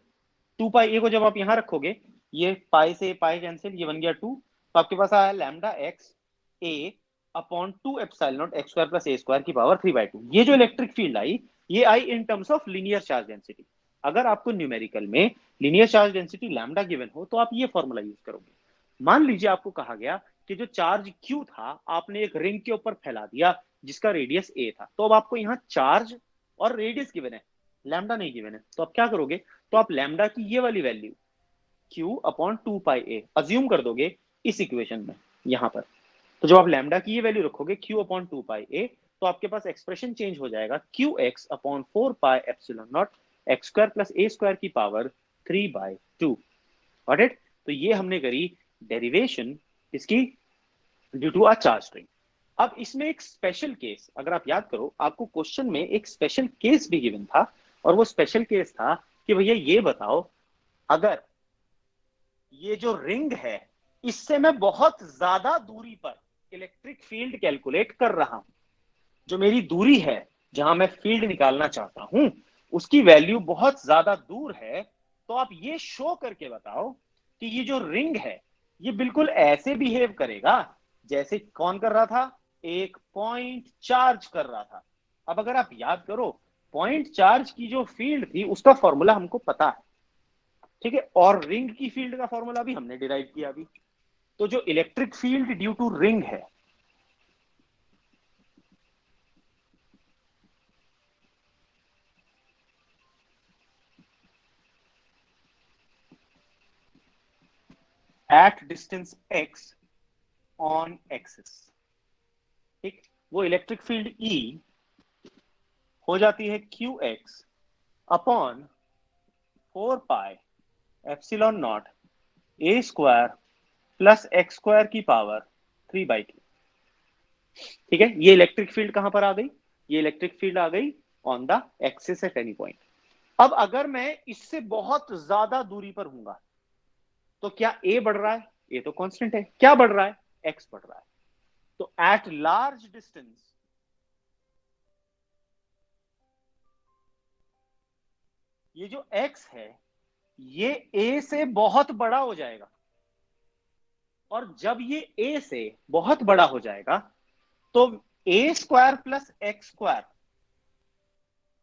S1: 2πa को जब आप यहां रखोगे, ये पाई से पाई कैंसिल, ये बन गया 2, तो आपके पास आया lambda x A upon 2ε0 x² plus a² की पावर 3/2। ये जो इलेक्ट्रिक फील्ड आई ये आई in terms of linear charge density. अगर आपको न्यूमेरिकल में linear charge density lambda given हो तो आप ये फॉर्मूला यूज करोगे। मान लीजिए आपको कहा गया कि जो चार्ज Q था आपने एक रिंग के ऊपर फैला दिया जिसका रेडियस a था, तो अब आपको यहाँ चार्ज और रेडियस गिवन है, लैम्डा नहीं गिवन है, तो आप क्या करोगे, तो आप लैम्डा की ये वाली वैल्यू Q/2πa अज्यूम कर दोगे इस इक्वेशन में यहां पर। तो जब आप लैम्डा की ये वैल्यू रखोगे Q/2πa तो आपके पास एक्सप्रेशन चेंज हो जाएगा Qx/4πε0 x² प्लस a² की पावर 3/2। Got it? तो ये हमने करी डेरिवेशन इसकी due to a charge ring. अब इसमें एक स्पेशल केस, अगर आप याद करो आपको क्वेश्चन में एक स्पेशल केस भी गिवन था, और वो स्पेशल केस था कि भैया ये बताओ अगर ये जो रिंग है इससे मैं बहुत ज्यादा दूरी पर इलेक्ट्रिक फील्ड कैलकुलेट कर रहा हूं, जो मेरी दूरी है जहां मैं फील्ड निकालना चाहता हूं उसकी वैल्यू बहुत ज्यादा दूर है, तो आप ये शो करके बताओ कि ये जो रिंग है ये बिल्कुल ऐसे बिहेव करेगा जैसे कौन कर रहा था, एक पॉइंट चार्ज कर रहा था। अब अगर आप याद करो पॉइंट चार्ज की जो फील्ड थी उसका फॉर्मूला हमको पता है, ठीक है, और रिंग की फील्ड का फॉर्मूला भी हमने डिराइव किया अभी। तो जो electric field due to ring है at distance x on axis, ठीक, वो इलेक्ट्रिक फील्ड E हो जाती है QX upon 4πε0 a² plus x² की पावर 3/2। ठीक है, ये इलेक्ट्रिक फील्ड कहां पर आ गई, ये इलेक्ट्रिक फील्ड आ गई on the axis at any point. अब अगर मैं इससे बहुत ज्यादा दूरी पर हूंगा तो क्या a बढ़ रहा है, a तो कांस्टेंट है, क्या बढ़ रहा है, x बढ़ रहा है। तो एट लार्ज डिस्टेंस ये जो x है ये a से बहुत बड़ा हो जाएगा, और जब ये a से बहुत बड़ा हो जाएगा तो a² plus x²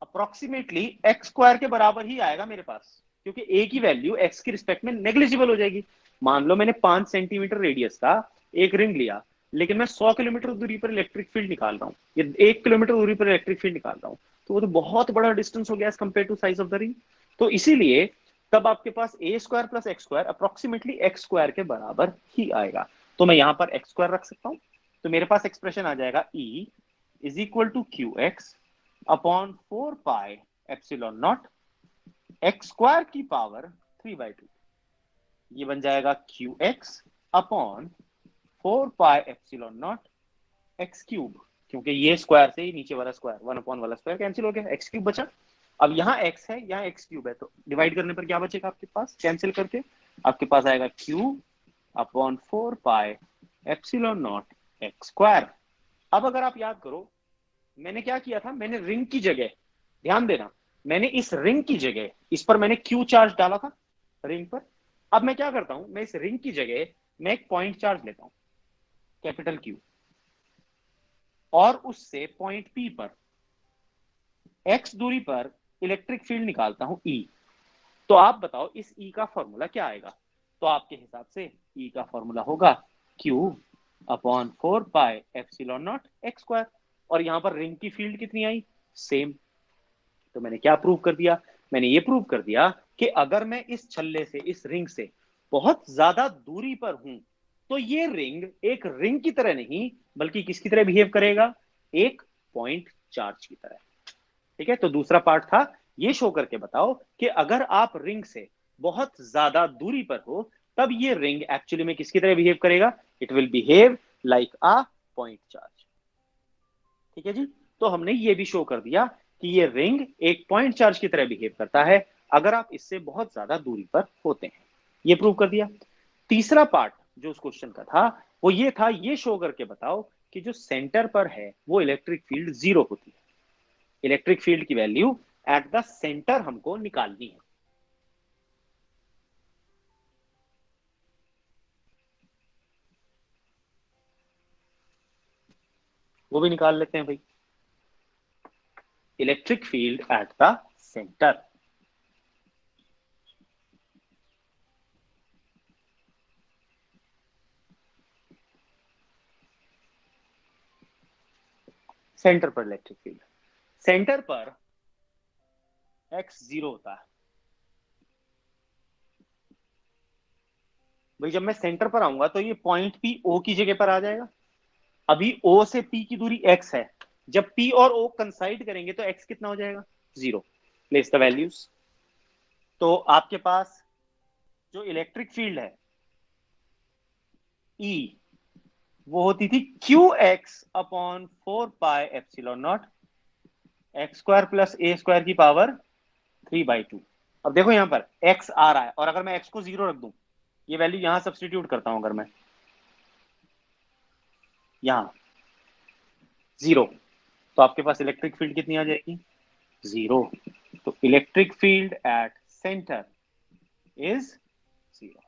S1: approximately x² के बराबर ही आएगा मेरे पास, क्योंकि a की वैल्यू x की रिस्पेक्ट में नेग्लिजिबल हो जाएगी। मान लो मैंने 5 सेंटीमीटर रेडियस का एक रिंग लिया लेकिन मैं 100 किलोमीटर दूरी पर इलेक्ट्रिक फील्ड निकाल रहा हूँ, ये 1 किलोमीटर दूरी पर इलेक्ट्रिक फील्ड निकाल रहा हूँ, तो वो तो बहुत बड़ा डिस्टेंस हो गया as compare to size of the ring. तो इसीलिए तब आपके पास A square plus x square approximately x square के बराबर ही आएगा। तो मैं यहां पर एक्स स्क्वायर रख सकता हूं, तो मेरे पास एक्सप्रेशन आ जाएगा E is equal to Q x upon 4 pi epsilon not x square की पावर 3/2। ये बन जाएगा q x upon 4 pi epsilon not x cube, क्योंकि ये स्क्वायर से ही नीचे वाला स्क्वायर 1 अपॉन वाला स्क्वायर कैंसिल हो गया, एक्स क्यूब बचा। अब यहाँ x है, यहाँ एक्स क्यूब है, तो डिवाइड करने पर क्या बचेगा आपके पास, कैंसिल करके आपके पास आएगा Q upon 4 pi epsilon not x square. अब अगर आप याद करो मैंने क्या किया था, मैंने रिंग की जगह, ध्यान देना, मैंने इस रिंग की जगह इस पर मैंने क्यू चार्ज डाला था रिंग पर। अब मैं क्या करता हूं, मैं इस रिंग की जगह मैं एक पॉइंट चार्ज लेता हूं कैपिटल क्यू, और उससे पॉइंट पी पर एक्स दूरी पर इलेक्ट्रिक फील्ड निकालता हूं ई। तो आप बताओ इस ई का फॉर्मूला क्या आएगा। तो आपके हिसाब से ई का फॉर्मूला होगा Q upon 4 pi epsilon not x square, और यहां पर रिंग की फील्ड कितनी आई, सेम। तो मैंने क्या प्रूव कर दिया, मैंने ये प्रूव कर दिया कि अगर मैं इस छल्ले से, इस रिंग से बहुत ज्यादा दूरी पर हूं, तो ये रिंग एक रिंग की तरह नहीं बल्कि किसकी तरह बिहेव करेगा, एक पॉइंट चार्ज की तरह। ठीक है, तो दूसरा पार्ट था ये शो करके बताओ कि अगर आप रिंग से बहुत ज्यादा दूरी पर हो तब ये रिंग एक्चुअली में किसकी तरह बिहेव करेगा, it will behave like a point charge. ठीक है जी, तो हमने ये भी शो कर दिया कि ये रिंग एक पॉइंट चार्ज की तरह बिहेव करता है अगर आप इससे बहुत ज्यादा दूरी पर होते हैं, ये प्रूव कर दिया। तीसरा पार्ट जो उस क्वेश्चन का था वो ये था, ये शो करके बताओ कि जो सेंटर पर है वो इलेक्ट्रिक फील्ड जीरो होती है, इलेक्ट्रिक फील्ड की वैल्यू एट द सेंटर हमको निकालनी है। वो भी निकाल लेते हैं भाई, electric field at the centre. Centre पर इलेक्ट्रिक फील्ड, सेंटर पर एक्स जीरो होता है भाई, जब मैं सेंटर पर आऊंगा तो ये पॉइंट पी ओ की जगह पर आ जाएगा। अभी ओ से पी की दूरी एक्स है, जब पी और ओ कंसाइड करेंगे तो एक्स कितना हो जाएगा, जीरो। Place the values. तो आपके पास जो इलेक्ट्रिक फील्ड है ई वो होती थी Q x upon 4 pi epsilon not x square plus A square की पावर 3/2। अब देखो यहां पर x आ रहा है और अगर मैं x को जीरो रख दूं, ये वैल्यू यहां सब्सटीट्यूट करता हूं अगर मैं यहां जीरो, तो आपके पास इलेक्ट्रिक फील्ड कितनी आ जाएगी, जीरो। तो electric field at centre is zero.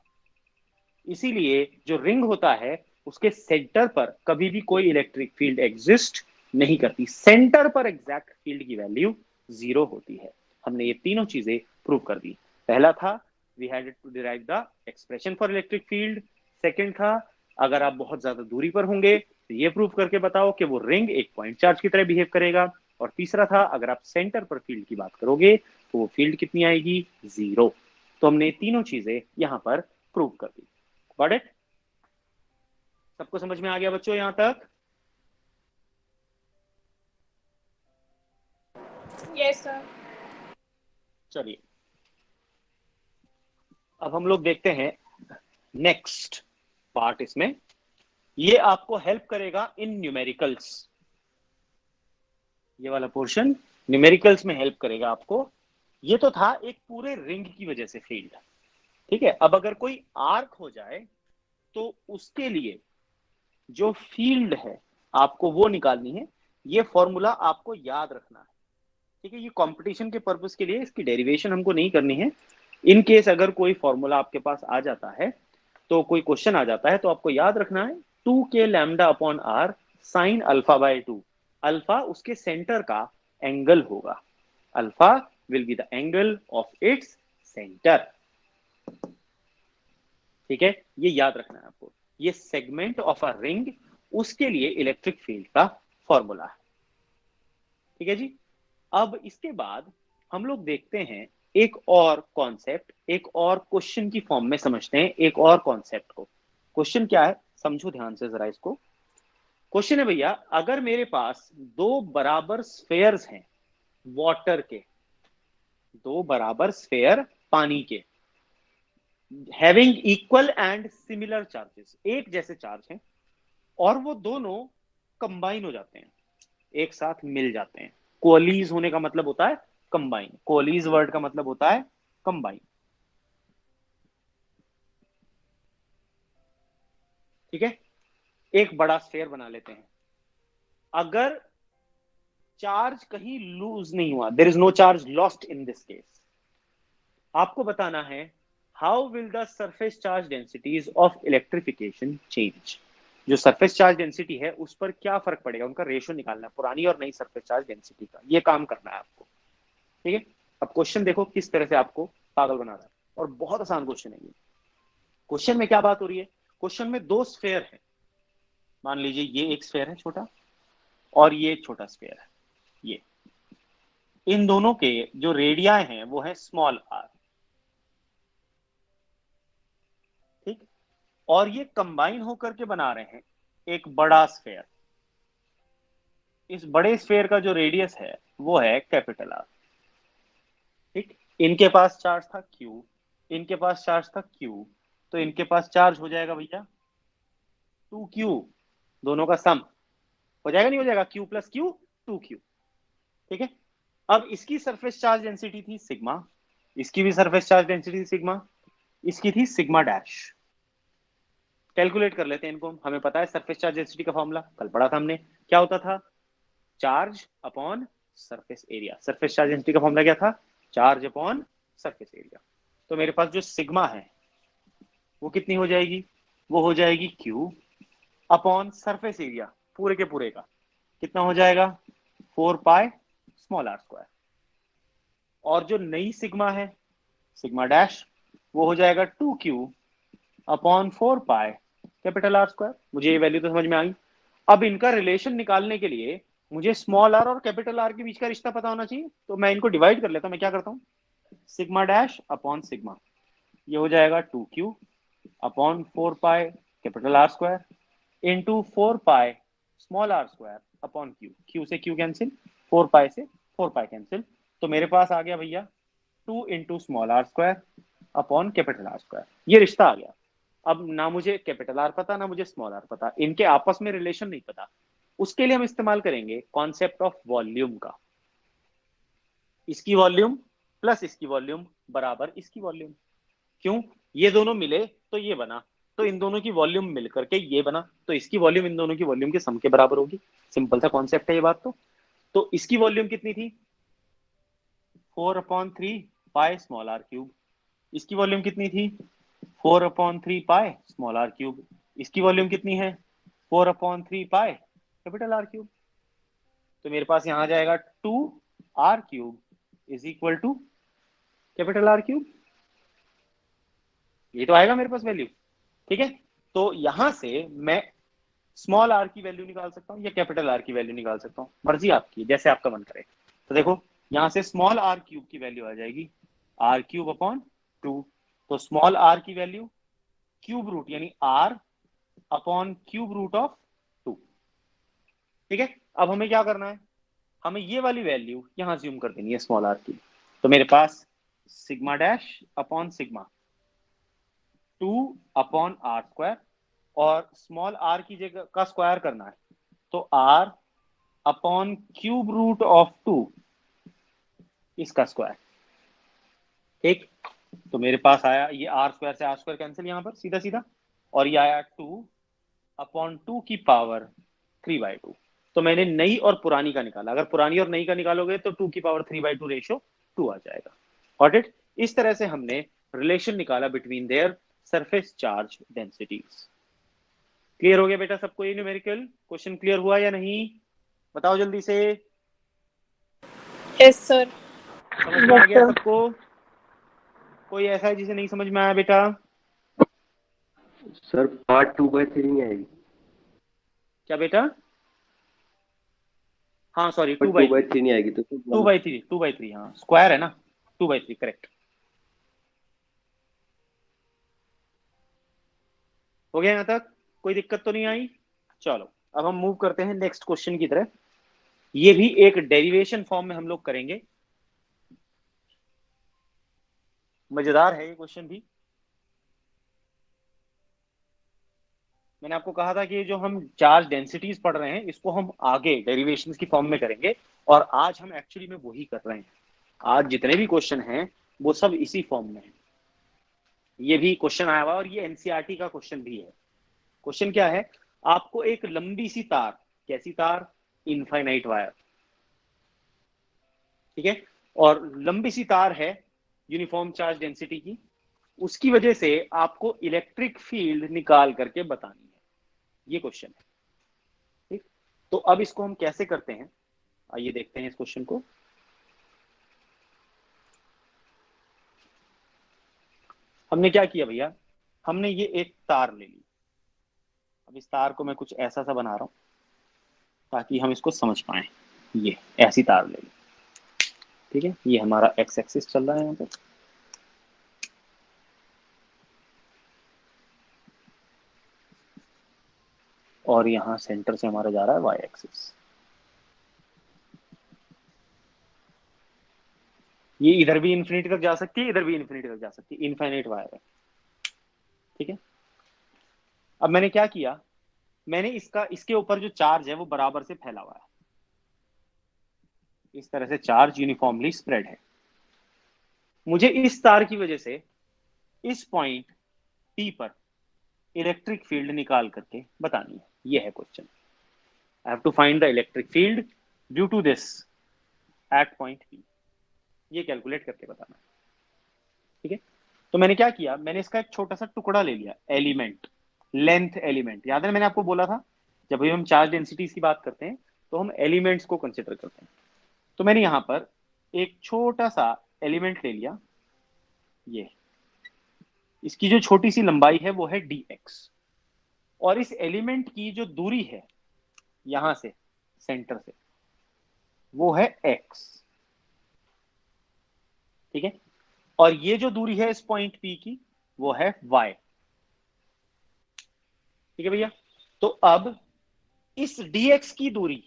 S1: इसीलिए जो रिंग होता है उसके सेंटर पर कभी भी कोई इलेक्ट्रिक फील्ड एग्जिस्ट नहीं करती, सेंटर पर एग्जैक्ट फील्ड की वैल्यू जीरो होती है। हमने ये तीनों चीजें प्रूव कर दी। पहला था we had to derive the expression for electric field, second था अगर आप बहुत ज्यादा दूरी पर होंगे तो ये प्रूव करके बताओ कि वो रिंग एक पॉइंट चार्ज की तरह बिहेव करेगा, और तीसरा था अगर आप सेंटर पर फील्ड की बात करोगे तो वो फील्ड कितनी आएगी, जीरो। तो हमने तीनों चीजें यहां पर प्रूव कर दी। Got it? सबको समझ में आ गया बच्चों यहां तक?
S3: Yes sir.
S1: चलिए अब हम लोग देखते हैं नेक्स्ट पार्ट। इसमें ये आपको हेल्प करेगा इन न्यूमेरिकल्स, ये वाला पोर्शन न्यूमेरिकल्स में हेल्प करेगा आपको। ये तो था एक पूरे रिंग की वजह से फील्ड, ठीक है। अब अगर कोई आर्क हो जाए तो उसके लिए जो फील्ड है आपको वो निकालनी है, ये फॉर्मूला आपको याद रखना है, ठीक है। ये कंपटीशन के पर्पस के लिए, इसकी डेरिवेशन हमको नहीं करनी है। इन केस अगर कोई फॉर्मूला आपके पास आ जाता है, तो कोई क्वेश्चन आ जाता है, तो आपको याद रखना है 2k lambda upon r sine alpha by 2। Alpha उसके सेंटर का एंगल होगा, alpha will be the angle of its centre, ठीक है। ये याद रखना है आपको। ये सेगमेंट ऑफ अ रिंग उसके लिए इलेक्ट्रिक फील्ड का फॉर्मूला है। ठीक है जी। अब इसके बाद हम लोग देखते हैं एक और कॉन्सेप्ट, एक और क्वेश्चन की फॉर्म में समझते हैं एक और कॉन्सेप्ट को। क्वेश्चन क्या है, समझो ध्यान से जरा इसको। क्वेश्चन है भैया, अगर मेरे पास दो बराबर स्फेयर्स हैं वाटर के, दो बराबर स्फेयर पानी के, having equal and similar charges, एक जैसे चार्ज हैं, और वो दोनों कंबाइन हो जाते हैं, एक साथ मिल जाते हैं। कोअलीज होने का मतलब होता है कंबाइन, कोअलीज वर्ड का मतलब होता है कंबाइन। ठीक है, एक बड़ा स्फेयर बना लेते हैं। अगर चार्ज कहीं लूज नहीं हुआ, there is no charge lost in this case, आपको बताना है how will the surface charge densities of electrification change. जो सरफेस चार्ज डेंसिटी है उस पर क्या फर्क पड़ेगा, उनका रेशियो निकालना है, पुरानी और नई सरफेस चार्ज डेंसिटी का, ये काम करना है आपको। ठीक है, अब क्वेश्चन देखो किस तरह से आपको पागल बना रहा है, और बहुत आसान क्वेश्चन है ये। क्वेश्चन में क्या बात हो रही है, क्वेश्चन में दो स्फेयर है, मान लीजिए ये एक स्फेयर है छोटा और ये एक छोटा स्फेयर है, ये इन दोनों के जो रेडियाई हैं वो है स्मॉल आर। ठीक, और ये कंबाइन होकर के बना रहे हैं एक बड़ा स्फेयर। इस बड़े स्फेयर का जो रेडियस है वो है कैपिटल आर। ठीक, इनके पास चार्ज था क्यू, इनके पास चार्ज था क्यू, तो इनके पास चार्ज हो जाएगा भैया 2q, दोनों का सम हो जाएगा, नहीं हो जाएगा, q प्लस क्यू 2q। ठीक है, अब इसकी सरफेस चार्ज डेंसिटी थी सिग्मा, इसकी भी सरफेस चार्ज डेंसिटी थी सिग्मा, इसकी थी सिग्मा डैश। कैलकुलेट कर लेते हैं इनको, हमें पता है सरफेस चार्ज डेंसिटी का फॉर्मूला कल पढ़ा था हमने, क्या होता था, charge upon surface area. Surface charge density का फॉर्मूला क्या था, चार्ज अपॉन सरफेस एरिया। तो मेरे पास जो सिग्मा है वो कितनी हो जाएगी, वो हो जाएगी क्यू अपॉन सरफेस एरिया पूरे के पूरे का, कितना हो जाएगा 4 पाई स्मॉल आर स्क्वायर। और जो नई सिग्मा है सिग्मा डैश, वो हो जाएगा 2q upon 4 pi capital r square. मुझे ये वैल्यू तो समझ में आई। अब इनका रिलेशन निकालने के लिए मुझे स्मॉल आर और कैपिटल आर के बीच का रिश्ता पता होना चाहिए, तो मैं इनको डिवाइड कर लेता हूं। मैं क्या करता हूँ, सिग्मा डैश अपॉन सिग्मा, ये हो जाएगा 2q upon 4 pi capital r square into 4 pi small r square upon q, q से क्यू कैंसिल, 4 पाई से 4 पाई कैंसिल, तो मेरे पास आ गया भैया 2 into small r square upon capital r square. ये रिश्ता आ गया। अब ना मुझे कैपिटल आर पता ना मुझे स्मॉल आर पता, इनके आपस में रिलेशन नहीं पता, उसके लिए हम इस्तेमाल करेंगे कॉन्सेप्ट ऑफ वॉल्यूम का। इसकी वॉल्यूम प्लस इसकी वॉल्यूम बराबर इसकी वॉल्यूम। क्यों, ये दोनों मिले तो ये बना, तो इन दोनों की वॉल्यूम मिलकर के ये बना, तो इसकी वॉल्यूम इन दोनों की वॉल्यूम के सम के बराबर होगी। सिंपल सा कॉन्सेप्ट है ये बात। तो इसकी वॉल्यूम कितनी थी 4/3 पाई स्मॉल आर क्यूब, इसकी वॉल्यूम कितनी थी 4/3 पाई स्मॉल आर क्यूब, इसकी वॉल्यूम कितनी है 4/3 पाई कैपिटल आर क्यूब। तो मेरे पास यहां आ जाएगा 2r cube is equal to capital r cube, ये तो आएगा मेरे पास वैल्यू। ठीक है, तो यहां से मैं स्मॉल आर की वैल्यू निकाल सकता हूं या कैपिटल आर की वैल्यू निकाल सकता हूं, मर्जी आपकी, जैसे आपका मन करे। तो देखो यहां से स्मॉल आर क्यूब की वैल्यू आ जाएगी आर क्यूब अपॉन 2, तो स्मॉल आर की वैल्यू क्यूब रूट यानी r upon cube root of 2। ठीक है, अब हमें क्या करना है, हमें ये वाली वैल्यू यहां ज्यूम कर देनी है स्मॉल आर की। तो मेरे पास sigma dash upon sigma 2 upon R square, और स्मॉल आर की जगह का स्क्वायर करना है, तो R upon cube root of 2 इसका स्क्वायर। ठीक, तो मेरे पास आया ये आर स्क्वायर से आर स्क्वायर कैंसिल यहां पर सीधा सीधा, और ये आया 2 अपॉन 2 की पावर 3/2। तो मैंने नई और पुरानी का निकाला, अगर पुरानी और नई का निकालोगे तो 2 की पावर 3/2 रेशियो 2 आ जाएगा। Got it. इस तरह से हमने रिलेशन निकाला between their surface charge densities. Clear हो गया बेटा सबको, ये न्यूमेरिकल क्वेश्चन क्लियर हुआ या नहीं, बताओ जल्दी से।
S3: Yes sir.
S1: समझ में आ गया सबको, कोई ऐसा है जिसे नहीं समझ में आया बेटा?
S2: सर पार्ट 2 में 3 आएगी।
S1: क्या बेटा? हाँ सॉरी,
S4: पर
S1: 2/3।
S4: 2/3 नहीं आएगी तो
S1: 2/3, 2/3, हाँ स्क्वायर है ना, 2/3 करेक्ट। हो गया यहाँ तक? कोई दिक्कत तो नहीं आई? चलो अब हम मूव करते हैं नेक्स्ट क्वेश्चन की तरफ। ये भी एक डेरिवेशन फॉर्म में हम लोग करेंगे। मजेदार है ये क्वेश्चन भी। मैंने आपको कहा था कि जो हम चार्ज डेंसिटीज पढ़ रहे हैं इसको हम आगे डेरिवेशंस की फॉर्म में करेंगे, और आज हम एक्चुअली में वही कर रहे हैं। आज जितने भी क्वेश्चन हैं वो सब इसी फॉर्म में है। ये भी क्वेश्चन आया हुआ और ये एनसीईआरटी का क्वेश्चन भी है। क्वेश्चन क्या है? आपको एक लंबी सी तार, कैसी तार? इनफाइनाइट वायर, ठीक है, और लंबी सी तार है यूनिफॉर्म चार्ज डेंसिटी की, उसकी वजह से आपको इलेक्ट्रिक फील्ड निकाल करके बतानी है। ये क्वेश्चन है, ठीक। तो अब इसको हम कैसे करते हैं, आइए देखते हैं इस क्वेश्चन को। हमने क्या किया भैया, हमने ये एक तार ले ली। अब इस तार को मैं कुछ ऐसा सा बना रहा हूं ताकि हम इसको समझ पाए। ये ऐसी तार ले ली, ठीक है। ये हमारा एक्स एक्सिस चल रहा है यहाँ पे, और यहाँ सेंटर से हमारा जा रहा है वाई एक्सिस। ये इधर भी इन्फिनिटी तक जा सकती है, इधर भी इन्फिनिटी तक जा सकती है, इनफाइनाइट वायर है, ठीक है। अब मैंने क्या किया, मैंने इसका, इसके ऊपर जो चार्ज है वो बराबर से फैला हुआ है। इस तरह से चार्ज यूनिफॉर्मली स्प्रेड है। मुझे इस तार की वजह से इस पॉइंट P पर इलेक्ट्रिक फील्ड निकाल करके बतानी है। ये है question. I have to find the electric field due to this at point P। ये कैलकुलेट करके बताना है, ठीक है। तो मैंने क्या किया, मैंने इसका एक छोटा सा टुकड़ा ले लिया, एलिमेंट, लेंथ एलिमेंट। याद है मैंने आपको बोला था जब भी हम चार्ज डेंसिटीज की बात करते हैं तो हम एलिमेंट्स को कंसिडर करते हैं। तो मैंने यहां पर एक छोटा सा एलिमेंट ले लिया। ये इसकी जो छोटी सी लंबाई है वो है dx, और इस एलिमेंट की जो दूरी है यहां से सेंटर से वो है x, ठीक है। और ये जो दूरी है इस पॉइंट P की वो है y, ठीक है भैया। तो अब इस dx की दूरी,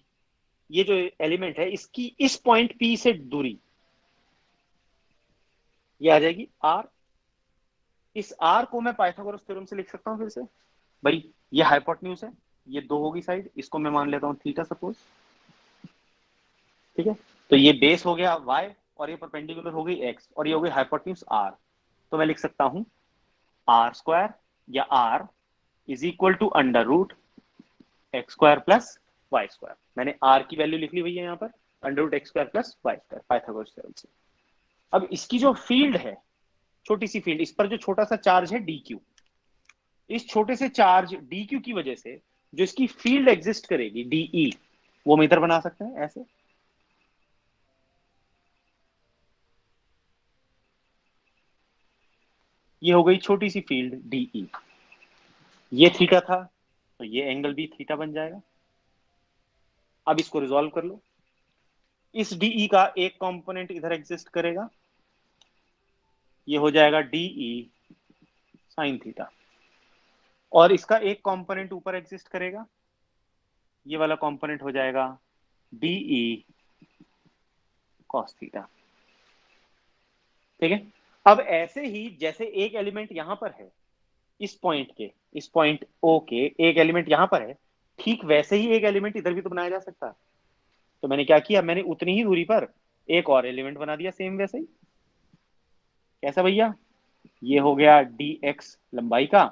S1: ये जो एलिमेंट है इसकी इस पॉइंट P से दूरी, ये आ जाएगी r। इस r को मैं पाइथागोरस थ्योरम से लिख सकता हूं फिर से। भाई ये हाइपोटेन्यूज है, ये 2 होगी साइड, इसको मैं मान लेता हूं थीटा सपोज, ठीक है। तो ये बेस हो गया y, और ये परपेंडिकुलर हो गई x, और ये हो गई हाइपोटेन्यूज r। तो मैं लिख सकता हूं r स्क्वायर या r is equal to under root x square plus y square. मैंने r की वैल्यू लिख ली भैया यहाँ पर, under root x square plus y square, Pythagoras theorem से। अब इसकी जो फील्ड है, छोटी सी फील्ड, इस पर जो छोटा सा चार्ज है dq, इस छोटे से चार्ज dq की वजह से जो इसकी फील्ड एग्जिस्ट करेगी de, वो हम इधर बना सकते हैं ऐसे। ये हो गई छोटी सी फील्ड de। ये थीटा था तो ये एंगल भी थीटा बन जाएगा। अब इसको रिजॉल्व कर लो। इस de का एक कंपोनेंट इधर एग्जिस्ट करेगा, ये हो जाएगा de साइन थीटा, और इसका एक कंपोनेंट ऊपर एग्जिस्ट करेगा, ये वाला कंपोनेंट हो जाएगा de cos थीटा, ठीक है। अब ऐसे ही जैसे एक एलिमेंट यहां पर है, इस पॉइंट के, इस पॉइंट O के एक एलिमेंट यहां पर है, ठीक वैसे ही एक एलिमेंट इधर भी तो बनाया जा सकता है। तो मैंने क्या किया, मैंने उतनी ही दूरी पर एक और एलिमेंट बना दिया सेम वैसे ही। कैसा भैया? ये हो गया dx लंबाई का,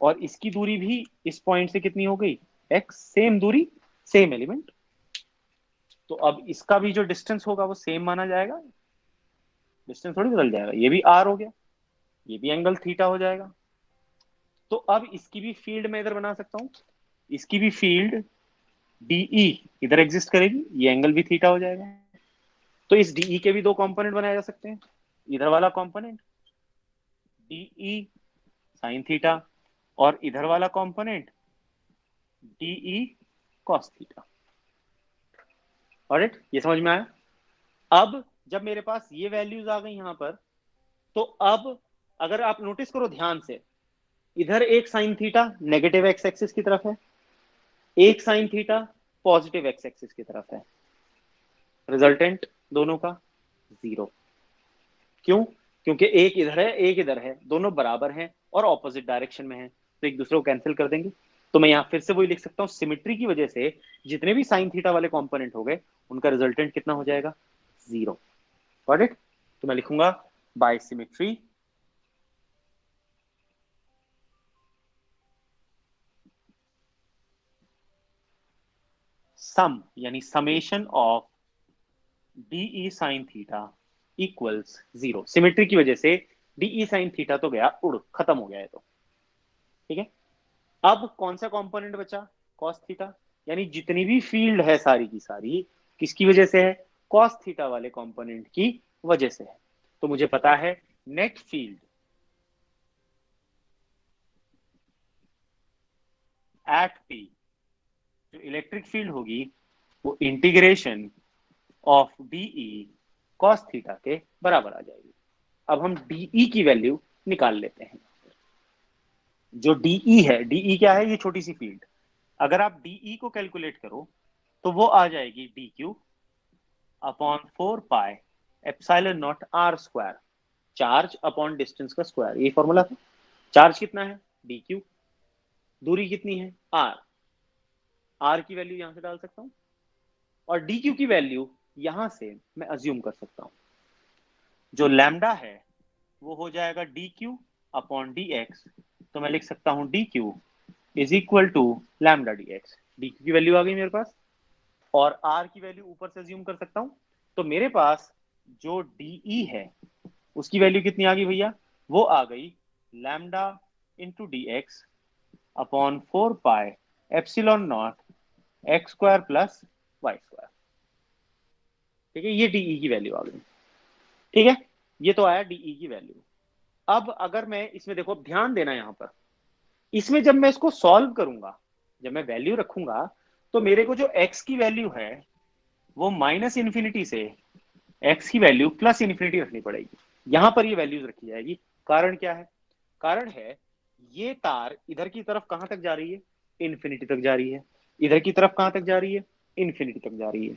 S1: और इसकी दूरी भी इस पॉइंट से कितनी हो गई, x, सेम दूरी सेम एलिमेंट। तो अब इसका भी जो डिस्टेंस होगा वो सेम माना जाएगा, डिस्टेंस थोड़ी बदल जाएगा। ये भी r हो गया, ये भी एंगल थीटा हो जाएगा। तो अब इसकी भी फील्ड मैं इधर बना सकता हूं, इसकी भी फील्ड de इधर एग्जिस्ट करेगी, ये एंगल भी थीटा हो जाएगा। तो इस de के भी दो कंपोनेंट बनाए जा सकते हैं, इधर वाला कंपोनेंट de साइन थीटा, और इधर वाला component de cos theta. Alright, ये समझ में आया। अब जब मेरे पास ये वैल्यूज आ गई यहां पर, तो अब अगर आप नोटिस करो ध्यान से, इधर एक sine theta negative x axis की तरफ है, एक sine theta positive x axis की तरफ है। रिजल्टेंट दोनों का 0। क्यों? क्योंकि एक इधर है एक इधर है, दोनों बराबर हैं और ऑपोजिट डायरेक्शन में हैं, तो एक दूसरे को कैंसिल कर देंगे। तो मैं यहां फिर से वही लिख सकता हूं, सिमेट्री की वजह से जितने भी साइन थीटा वाले कंपोनेंट हो गए उनका रिजल्टेंट कितना हो जाएगा? 0। Got it? तो मैं लिखूंगा बाय सिमेट्री सम यानी summation of dE sine theta equals 0। Symmetry की वजह से डीई साइन थीटा तो गया उड़, खत्म हो गया है। तो ठीक है, अब कौन सा कंपोनेंट बचा? cos थीटा, यानी जितनी भी फील्ड है सारी की सारी किसकी वजह से है? cos थीटा वाले कंपोनेंट की वजह से है। तो मुझे पता है नेट फील्ड एट पी, जो इलेक्ट्रिक फील्ड होगी वो integration of dE cos theta के बराबर आ जाएगी। अब हम डीई की वैल्यू निकाल लेते हैं। जो डीई है, डीई क्या है? ये छोटी सी फील्ड। अगर आप डीई को कैलकुलेट करो तो वो आ जाएगी डी क्यू अपॉन 4 पाई epsilon naught r square, charge upon distance का स्क्वायर। ये फॉर्मूला था। चार्ज कितना है? D q. दूरी कितनी है? आर। आर की वैल्यू यहां से डाल सकता हूं और डी क्यू की वैल्यू यहां से मैं अज्यूम कर सकता हूं। जो लैम्डा है वो हो जाएगा d q upon d x. तो मैं लिख सकता हूं d q is equal to lambda d x. D q की वैल्यू आ गई मेरे पास और आर की वैल्यू ऊपर से अज्यूम कर सकता हूं। तो मेरे पास जो डीई है उसकी वैल्यू कितनी आ गई भैया? वो आ गई lambda into d x upon 4 pi epsilon not x square plus y square. ठीक है, ये डीई की वैल्यू आ गई। ठीक है, ये तो आया डीई की वैल्यू। अब अगर मैं इसमें देखो, अब ध्यान देना यहां पर, इसमें जब मैं इसको सॉल्व करूंगा, जब मैं वैल्यू रखूंगा, तो मेरे को जो एक्स की वैल्यू है वो माइनस इन्फिनिटी से एक्स की वैल्यू प्लस इन्फिनिटी रखनी पड़ेगी। यहां पर ये वैल्यूज रखी जाएगी। कारण क्या है? कारण है ये तार इधर की तरफ कहां तक जा रही है? इन्फिनिटी तक जा रही है। इधर की तरफ कहां तक जा रही है? इन्फिनिटी तक जा रही है।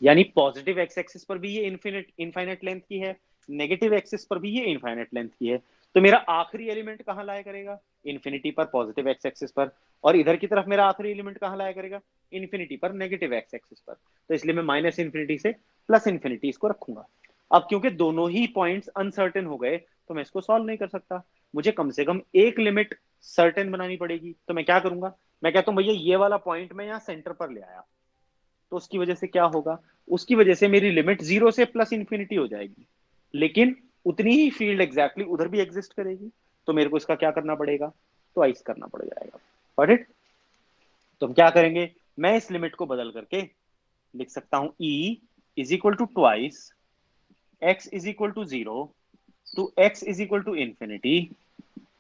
S1: यानी पॉजिटिव एक्स एक्सिस पर भी ये इनफाइनाइट लेंथ की है, नेगेटिव एक्सिस पर भी ये इनफाइनाइट लेंथ की है। तो मेरा आखिरी एलिमेंट कहां लाया करेगा? इन्फिनिटी पर, पॉजिटिव एक्स एक्सिस पर। और इधर की तरफ मेरा आखिरी एलिमेंट कहां लाया करेगा? इन्फिनिटी पर, नेगेटिव एक्स एक्सिस पर। तो इसलिए मैं माइनस इन्फिनिटी से प्लस इन्फिनिटी इसको रखूंगा। अब क्योंकि दोनों ही पॉइंट्स अनसर्टेन हो गए तो मैं इसको सॉल्व नहीं कर सकता, मुझे कम से कम एक लिमिट सर्टेन बनानी पड़ेगी। तो मैं क्या करूंगा? मैं कहता हूं भैया ये वाला पॉइंट मैं यहां सेंटर पर ले आया, तो उसकी वजह से क्या होगा? उसकी वजह से मेरी लिमिट 0 से प्लस इन्फिनिटी हो जाएगी, लेकिन उतनी ही फील्ड एग्जैक्टली उधर भी एग्जिस्ट करेगी। तो मेरे को इसका क्या करना पड़ेगा? ट्वाइस करना पड़ जाएगा। Got it? तो हम क्या करेंगे? मैं इस लिमिट को बदल करके लिख सकता हूं E is equal to twice x is equal to 0 to x is equal to infinity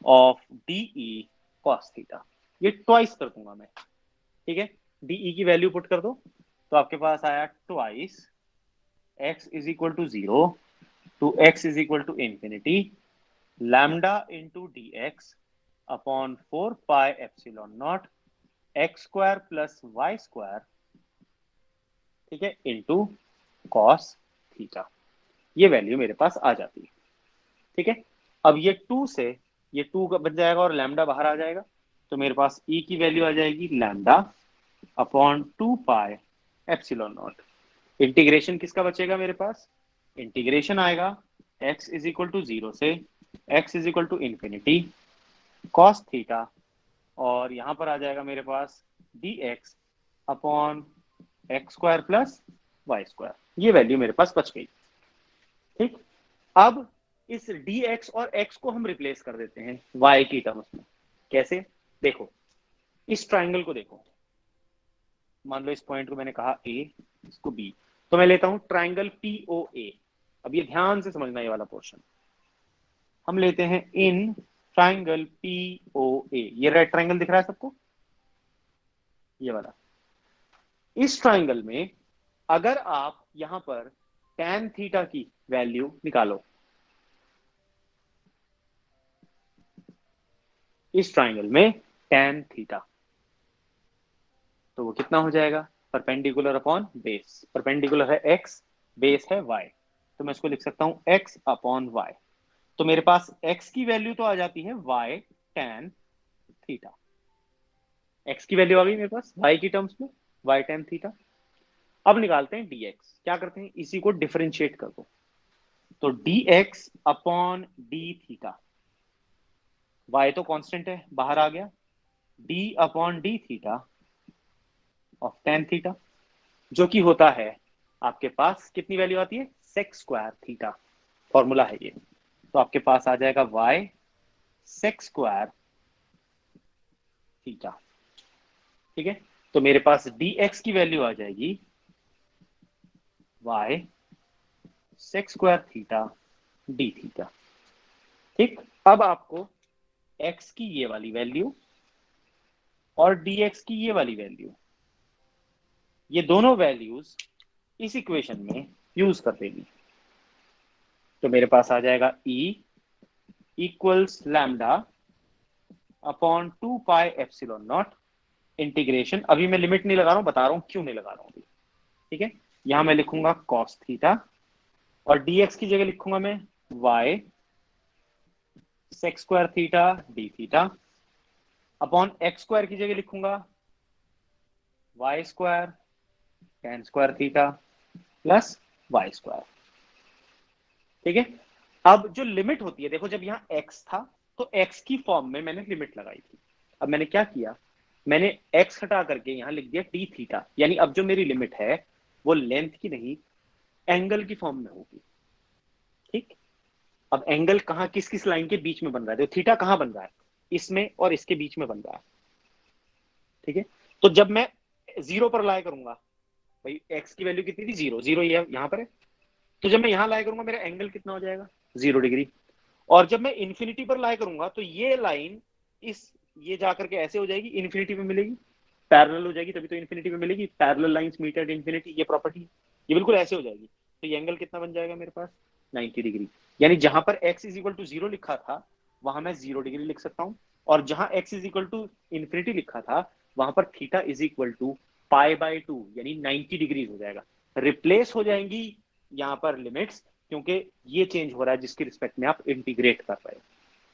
S1: of DE cos theta. ये ट्वाइस कर दूंगा मैं। ठीक है, डीई की वैल्यू पुट कर दो, तो आपके पास आया twice x is equal to 0 to x is equal to infinity lambda into d x upon 4 pi epsilon not x square plus y square, ठीक है, इंटू कॉस थीटा। ये वैल्यू मेरे पास आ जाती है। ठीक है, अब ये 2 से ये 2 का बन जाएगा और लैम्डा बाहर आ जाएगा, तो मेरे पास e की वैल्यू आ जाएगी lambda upon 2 pi epsilon naught. Integration किसका बचेगा मेरे पास? इंटीग्रेशन आएगा x इज इक्वल टू 0 से x is equal to infinity cos theta, और यहां पर आ जाएगा मेरे पास dx upon x square plus y square. ये वैल्यू मेरे पास बच गई। ठीक, अब इस dx और x को हम रिप्लेस कर देते हैं y की टर्म्स में। कैसे? देखो, इस ट्राइंगल को देखो, मान लो इस पॉइंट को मैंने कहा A, इसको B, तो मैं लेता हूं ट्राइंगल POA। अब ये ध्यान से समझना ये वाला पोर्शन। हम लेते हैं इन ट्राइंगल POA। ये रेड ट्राइंगल दिख रहा है सबको? ये वाला इस ट्राइंगल में अगर आप यहां पर tan थीटा की वैल्यू निकालो, इस ट्राइंगल में tan थीटा, तो वो कितना हो जाएगा, परपेंडिकुलर अपॉन बेस, परपेंडिकुलर है x, बेस है y, तो मैं इसको लिख सकता हूं x अपॉन y। तो मेरे पास x की वैल्यू तो आ जाती है y tan थीटा, x की वैल्यू आ गई मेरे पास y की टर्म्स में, y tan थीटा। अब निकालते हैं dx, क्या करते हैं, इसी को डिफरेंशिएट कर दो, तो dx upon d theta, y तो कांस्टेंट है बाहर आ गया, d upon d theta of tan theta, जो कि होता है आपके पास कितनी वैल्यू आती है, सेक स्क्वायर थीटा, फॉर्मूला है ये। तो आपके पास आ जाएगा y सेक स्क्वायर थीटा, ठीक है। तो मेरे पास dx की वैल्यू आ जाएगी y sec square theta d theta, ठीक। अब आपको x की ये वाली वैल्यू और dx की ये वाली वैल्यू, ये दोनों वैल्यूज इस इक्वेशन में यूज कर देंगी। तो मेरे पास आ जाएगा E equals lambda upon 2 pi epsilon naught integration, अभी मैं लिमिट नहीं लगा रहा हूं, बता रहा हूं क्यों नहीं लगा रहा हूं अभी, ठीक है। यहां मैं लिखूंगा कॉस थीटा और dx की जगह लिखूंगा मैं y sec square theta d theta upon x square की जगह लिखूंगा y square tan square theta plus y square, ठीक है। अब जो लिमिट होती है, देखो जब यहाँ x था तो x की फॉर्म में मैंने लिमिट लगाई थी, अब मैंने क्या किया, मैंने x हटा करके यहाँ लिख दिया d थीटा, यानी अब जो मेरी लिमिट है वो लेंथ की नहीं एंगल की फॉर्म में होगी, ठीक। अब एंगल कहाँ किस किस लाइन के बीच में बन रहा है, देखो थीटा कहाँ बन रहा है, इसमें और इसके बीच में बन रहा है, ठीक है। तो जब मैं जीरो पर लाया करूंगा, भाई x की वैल्यू कितनी थी, जीरो, जीरो ये यहाँ पर है, तो जब मैं यहाँ लाया करूंगा मेरा एंगल कितना हो जाएगा, 0 डिग्री। और जब मैं इन्फिनिटी पर लाया करूंगा तो ये लाइन इस ये जाकर के ऐसे हो जाएगी, इन्फिनिटी पे मिलेगी, पैरेलल हो जाएगी, तभी तो इन्फिनिटी पे मिलेगी, parallel lines meet at infinity, ये प्रॉपर्टी है, ये बिल्कुल ऐसे हो जाएगी। तो ये एंगल कितना बन जाएगा मेरे पास, 90 डिग्री। यानी जहां पर x इज इक्वल टू 0 लिखा था वहां मैं 0 डिग्री लिख सकता हूं, और जहां x is equal to infinity लिखा था वहां पर theta is equal to pi by 2 यानी 90 डिग्री हो जाएगा। रिप्लेस हो जाएंगी यहाँ पर लिमिट्स, क्योंकि ये चेंज हो रहा है जिसकी रिस्पेक्ट में आप इंटीग्रेट कर रहे हो,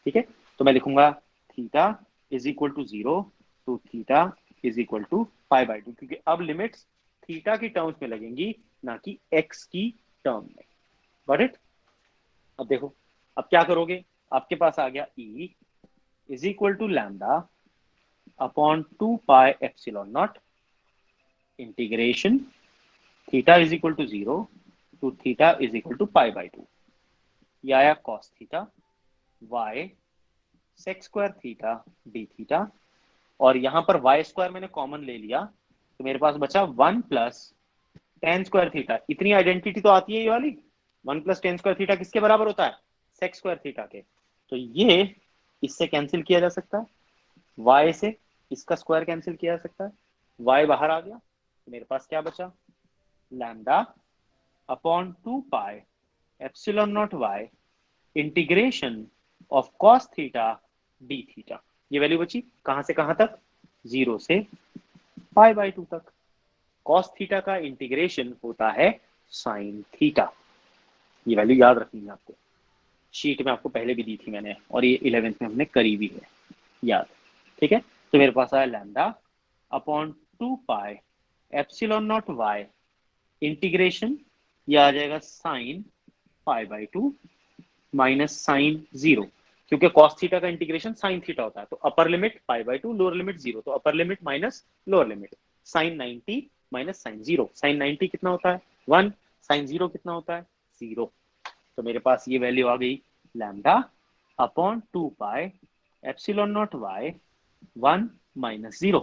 S1: ठीक है। तो मैं लिखूंगा theta is equal to 0 to theta is equal to pi by 2, क्योंकि अब लिमिट्स थीटा की टर्म्स में लगेंगी ना कि एक्स की टर्म में। Got it. अब देखो अब क्या करोगे, आपके पास आ गया E is equal to lambda upon 2 pi epsilon naught integration theta is equal to 0 to theta is equal to pi by 2, ये आया cos theta y sec square theta d theta, और यहां पर y स्क्वायर मैंने common ले लिया तो मेरे पास बचा 1 प्लस टेन स्क्वायर थीटा। इतनी आइडेंटिटी तो आती है ये वाली, 1 प्लस टेन स्क्वायर थीटा किसके बराबर होता है, सेक स्क्वायर थीटा के। तो ये इससे कैंसिल किया जा सकता है, y से इसका स्क्वायर कैंसिल किया जा सकता है, y बाहर आ गया तो मेरे पास क्या बचा, lambda upon 2 pi epsilon naught y integration of cos theta d theta. ये वैल्यू बची कहां से कहां तक, 0 से पाई बाई 2 तक। कॉस थीटा का इंटीग्रेशन होता है साइन थीटा, ये वैल्यू याद रखनी है आपको, शीट में आपको पहले भी दी थी मैंने, और ये 11th में हमने करी भी है याद, ठीक है। तो मेरे पास आया lambda upon 2 pi epsilon naught y integration, ये आ जाएगा sine pi by 2 minus sine 0, क्योंकि कॉस थीटा का इंटीग्रेशन साइन थीटा होता है, तो upper limit pi by 2 lower limit 0, तो upper limit minus lower limit, sine 90 minus sine 0, sine 90 कितना होता है 1, साइन 0 कितना होता है 0। तो मेरे पास ये वैल्यू आ गई lambda upon 2 pi epsilon naught y 1 minus 0,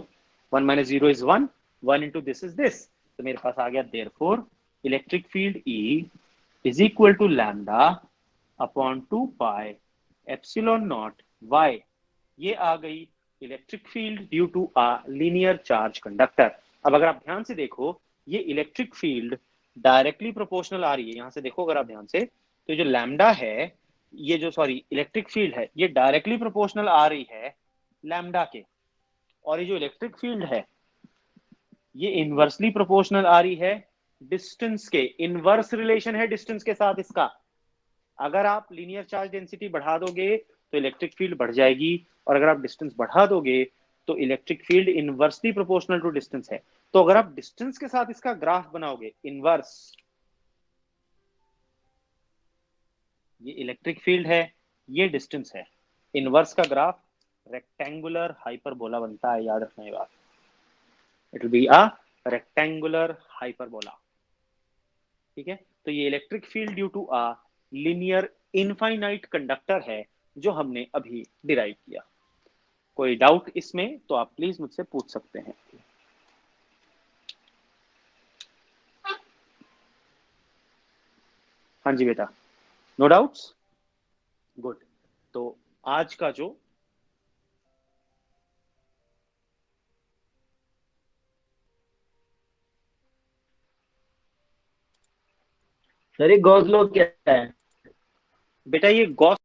S1: 1 minus 0 is 1, 1 into this is this, तो मेरे पास आ गया therefore electric field E is equal to lambda upon 2 pi epsilon naught y, ये आ गई electric field due to a linear charge conductor. अब अगर आप ध्यान से देखो, ये इलेक्ट्रिक फील्ड डायरेक्टली प्रोपोर्शनल आ रही है। यहां से देखो अगर आप ध्यान से, तो जो लैम्डा है, ये जो सॉरी इलेक्ट्रिक फील्ड है, ये डायरेक्टली प्रोपोर्शनल आ रही है लैम्डा के, और ये जो इलेक्ट्रिक फील्ड है ये इनवर्सली प्रोपोर्शनल आ रही है डिस्टेंस के। इनवर्स रिलेशन है डिस्टेंस के साथ इसका। अगर आप लीनियर चार्ज डेंसिटी बढ़ा दोगे तो इलेक्ट्रिक फील्ड बढ़ जाएगी, और अगर आप डिस्टेंस बढ़ा दोगे तो electric field inversely proportional to distance है। तो अगर आप डिस्टेंस के साथ इसका ग्राफ बनाओगे इनवर्स, ये इलेक्ट्रिक फील्ड है, ये डिस्टेंस है, इनवर्स का ग्राफ रेक्टेंगुलर हाइपरबोला बनता है। याद रखना ये बात, it will be a rectangular hyperbola. ठीक है, तो ये electric field due to a linear infinite conductor है जो हमने अभी डिराइव किया। कोई डाउट इसमें तो आप प्लीज मुझसे पूछ सकते हैं। हाँ जी बेटा, नो डाउट्स, गुड। तो आज का जो
S2: सर ये गॉस लॉ क्या है?
S1: बेटा, ये गॉस